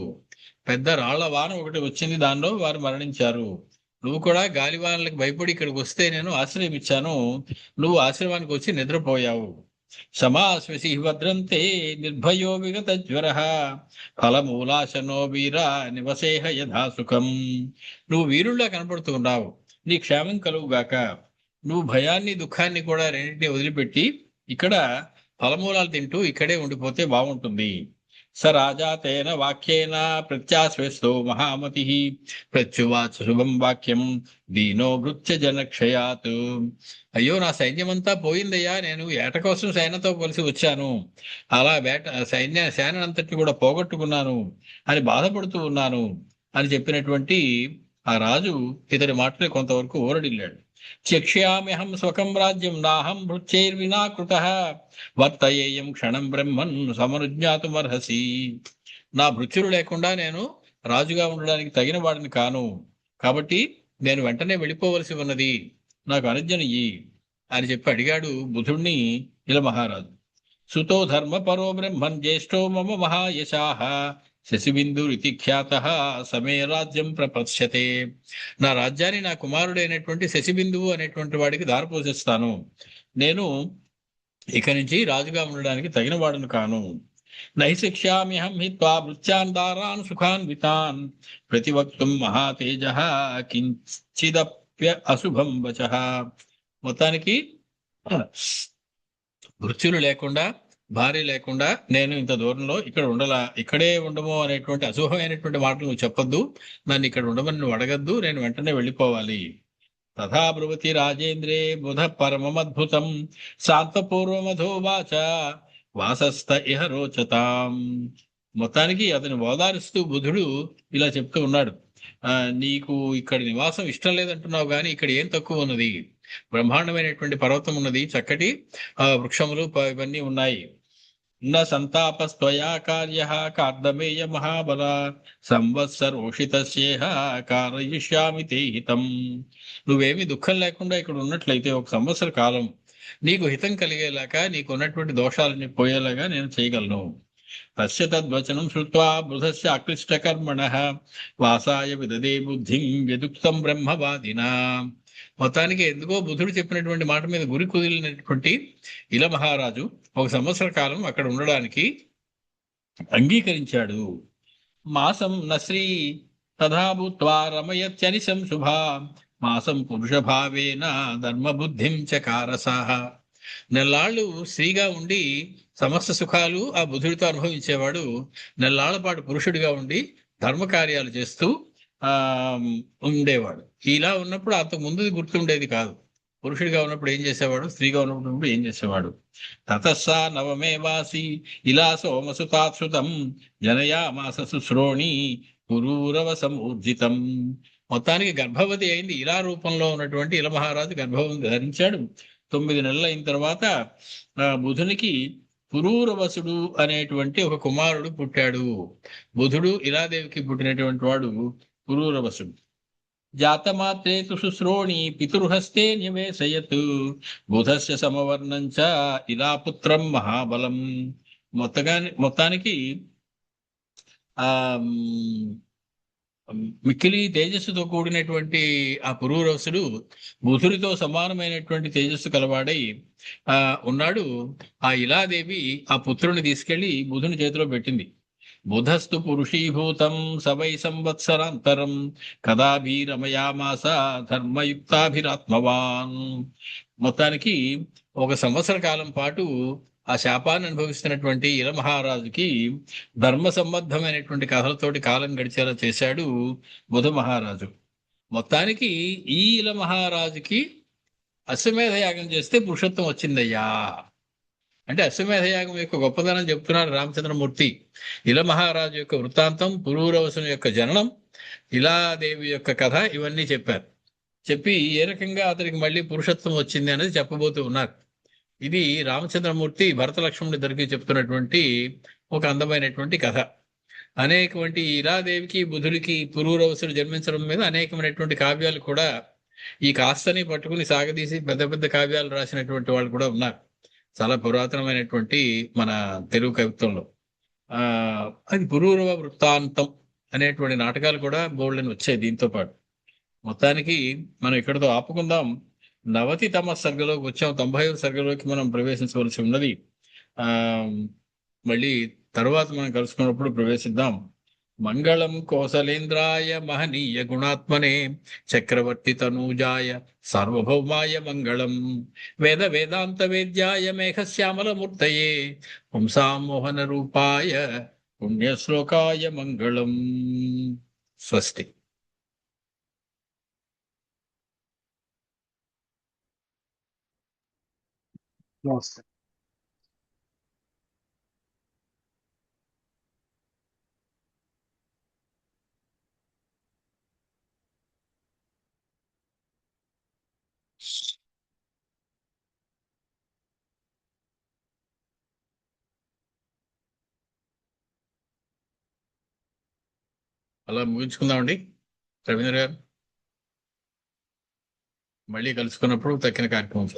Speaker 1: పెద్ద రాళ్ల వాన ఒకటి వచ్చింది, దానిలో వారు మరణించారు. నువ్వు కూడా గాలివానలకు భయపడి ఇక్కడికి వస్తే నేను ఆశ్రయం ఇచ్చాను, నువ్వు ఆశ్రమానికి వచ్చి నిద్రపోయావు. సమాశ్వసి భద్రంతే నిర్భయో విగత జ్వరః ఫలమూలాశనో వీర నివసేహ యథా సుఖం. నువ్వు వీరుల్లా కనపడుతూ ఉన్నావు, నీ క్షేమం కలుగుగాక. నువ్వు భయాన్ని దుఃఖాన్ని కూడా రెండింటినీ వదిలిపెట్టి ఇక్కడ ఫలమూలాలు తింటూ ఇక్కడే ఉండిపోతే బాగుంటుంది. స రాజా తేన వాక్యేన ప్రత్యాశ్వస్తో మహామతి ప్రత్యువాచ శుభం వాక్యం దీనో భృత్య జనక్షయాత్. అయ్యో, నా సైన్యమంతా పోయిందయ్యా, నేను ఏట కోసం సైన్యంతో కలిసి వచ్చాను, అలా సేనంతటిని కూడా పోగొట్టుకున్నాను అని బాధపడుతూ ఉన్నాను అని చెప్పినటువంటి ఆ రాజు ఇతడి మాటలు కొంతవరకు ఊరడిల్లాడు. చక్ష్యామ్యహం స్వకం రాజ్యం నాహం భృత్యైర్వినా కృతః వర్తయేయం క్షణం బ్రహ్మన్ సమనుజ్ఞాతుమర్హసి. నా భృత్యులు లేకుండా నేను రాజుగా ఉండడానికి తగిన వాడిని కాను, కాబట్టి నేను వెంటనే వెళ్ళిపోవలసి ఉన్నది, నాకు అనుజ్ఞనియ్యి అని చెప్పి అడిగాడు బుధుణ్ణి ఇల మహారాజు. సుతో ధర్మపరో బ్రహ్మన్ జ్యేష్ఠో మమ మహాయశాః శశిబిందురితి ఖ్యాతః సమే రాజ్యం ప్రపశ్యతే. నా రాజ్యాన్ని నా కుమారుడైనటువంటి శశిబిందువు అనేటువంటి వాడికి దారపోషిస్తాను, నేను ఇక నుంచి రాజుగా ఉండడానికి తగిన వాడును కాను. నహి శిక్ష్యామ్యహం హిత్వా భృత్యాన్ దారాన్ సుఖాన్వితాన్ ప్రతివక్తుం మహాతేజః కించిదప్య అశుభం వచః. మొత్తానికి భృత్యులు లేకుండా, భార్య లేకుండా నేను ఇంత దూరంలో ఇక్కడ ఇక్కడే ఉండము అనేటువంటి అశుభమైనటువంటి మాటలు నువ్వు చెప్పొద్దు, నన్ను ఇక్కడ ఉండమని నువ్వు అడగద్దు, నేను వెంటనే వెళ్ళిపోవాలి. తథా బ్రువతి రాజేంద్రే బుధ పరమమద్భుతం శాంతపూర్వమధోవాచ వాసస్థ ఇహ రోచతాం. మొత్తానికి అతని ఓదారుస్తూ బుధుడు ఇలా చెప్తూ ఉన్నాడు. నీకు ఇక్కడ నివాసం ఇష్టం లేదంటున్నావు కానీ ఇక్కడ ఏం తక్కువ ఉన్నది? బ్రహ్మాండమైనటువంటి పర్వతం ఉన్నది, చక్కటి వృక్షములు ఇవన్నీ ఉన్నాయి. న సంతాపస్త్వయా కార్య కార్దమేయ మహాబల సంవత్సరోషితస్యేహ కారయిష్యామి తే హితం. నువ్వేమి దుఃఖం లేకుండా ఇక్కడ ఉన్నట్లయితే ఒక సంవత్సర కాలం నీకు హితం కలిగేలాగా, నీకు ఉన్నటువంటి దోషాలని పోయేలాగా నేను చేయగలను. తస్య తద్వచనం శ్రుత్వా బుధస్య అక్లిష్టకర్మణః వాసాయ విదదే బుద్ధిం వ్యదుక్తం బ్రహ్మవాదినా. మొత్తానికి ఎందుకో బుధుడు చెప్పినటువంటి మాట మీద గురి కుదిలినటువంటి ఇల మహారాజు ఒక సంవత్సర కాలం అక్కడ ఉండడానికి అంగీకరించాడు. మాసం నశ్రీ తథా భూత్వా రమయత్యనిశం శుభా మాసం పురుష భావేన ధర్మబుద్ధిం చకారసః. నెల్లాళ్ళు స్త్రీగా ఉండి సమస్త సుఖాలు ఆ బుధుడితో అనుభవించేవాడు నెల్లాళ్ల పాటు పురుషుడిగా ఉండి ధర్మకార్యాలు చేస్తూ ఆ ఉండేవాడు. ఇలా ఉన్నప్పుడు అంతకు ముందు గుర్తుండేది కాదు. పురుషుడిగా ఉన్నప్పుడు ఏం చేసేవాడు, స్త్రీగా ఉన్నప్పుడు ఏం చేసేవాడు. తతస్సా నవమేవాసి ఇలా సోమసుతాశ్రుతం జనయామాస శుశ్రోణి పురూరవ సమూర్జితం. మొత్తానికి గర్భవతి అయింది. ఇలా రూపంలో ఉన్నటువంటి ఇల మహారాజు గర్భవతి ధరించాడు. 9 నెలలు అయిన తర్వాత బుధునికి పురూరవసుడు అనేటువంటి ఒక కుమారుడు పుట్టాడు. బుధుడు ఇలాదేవికి పుట్టినటువంటి వాడు పురూరవసుడు. జాతమాత్రే తు శుశ్రోణి పితృహస్తే నివేశయత్ బుధస్య సమవర్ణంచ ఇలా పుత్రం మహాబలం. మొత్తానికి ఆ మిక్కిలి తేజస్సుతో కూడినటువంటి ఆ పురూరవసుడు బుధుడితో సమానమైనటువంటి తేజస్సు కలవాడై ఉన్నాడు. ఆ ఇలాదేవి ఆ పుత్రుని తీసుకెళ్లి బుధుని చేతిలో పెట్టింది. బుధస్తు పురుషీభూతం సవై సంవత్సరాంతరం కదాభిరమయామాస ధర్మయుక్తాభిరాత్మవాన్. మొత్తానికి ఒక సంవత్సర కాలం పాటు ఆ శాపాన్ని అనుభవిస్తున్నటువంటి ఇల మహారాజుకి ధర్మ సంబద్ధమైనటువంటి కథలతోటి కాలం గడిచేలా చేశాడు బుధ మహారాజు. మొత్తానికి ఈ ఇల మహారాజుకి అశ్వమేధ యాగం చేస్తే పురుషత్వం వచ్చిందయ్యా. అంటే అశ్వమేధ యాగం యొక్క గొప్పదనం చెప్తున్నారు రామచంద్రమూర్తి. ఇల మహారాజు యొక్క వృత్తాంతం, పురూరవసుని యొక్క జననం, ఇలాదేవి యొక్క కథ ఇవన్నీ చెప్పారు. చెప్పి ఏ రకంగా అతనికి మళ్ళీ పురుషత్వం వచ్చింది అనేది చెప్పబోతూ ఉన్నారు. ఇది రామచంద్రమూర్తి భరత లక్ష్మణుడి ఇద్దరికి చెప్తున్నటువంటి ఒక అందమైనటువంటి కథ. అనేకమంటి ఇలాదేవికి బుధుడికి పురూరవసుడు జన్మించడం మీద అనేకమైనటువంటి కావ్యాలు కూడా ఈ కాస్తని పట్టుకుని సాగదీసి పెద్ద పెద్ద కావ్యాలు రాసినటువంటి వాళ్ళు కూడా ఉన్నారు. చాలా పురాతనమైనటువంటి మన తెలుగు కవిత్వంలో అది పురూరవ వృత్తాంతం అనేటువంటి నాటకాలు కూడా బోల్డని వచ్చాయి దీంతో పాటు. మొత్తానికి మనం ఇక్కడితో ఆపుకుందాం. 90తమ సర్గలోకి వచ్చాం. 90వ సర్గలోకి మనం ప్రవేశించవలసి ఉన్నది. మళ్ళీ తరువాత మనం కలుసుకున్నప్పుడు ప్రవేశిద్దాం. మంగళం కోసలేంద్రాయ మహనీయ గుణాత్మనే చక్రవర్తి తనూజాయ సార్వభౌమాయ మంగళం. వేద వేదాంత వేద్యాయ మేఘశ్యామల మూర్తయే పుంసామోహన రూపాయ పుణ్యశ్లోకాయ మంగళం. స్వస్తి.
Speaker 2: నమస్తే.
Speaker 1: అలా ముగించుకుందామండి రవీంద్ర గారు. మళ్ళీ కలుసుకున్నప్పుడు తక్కిన కార్యక్రమం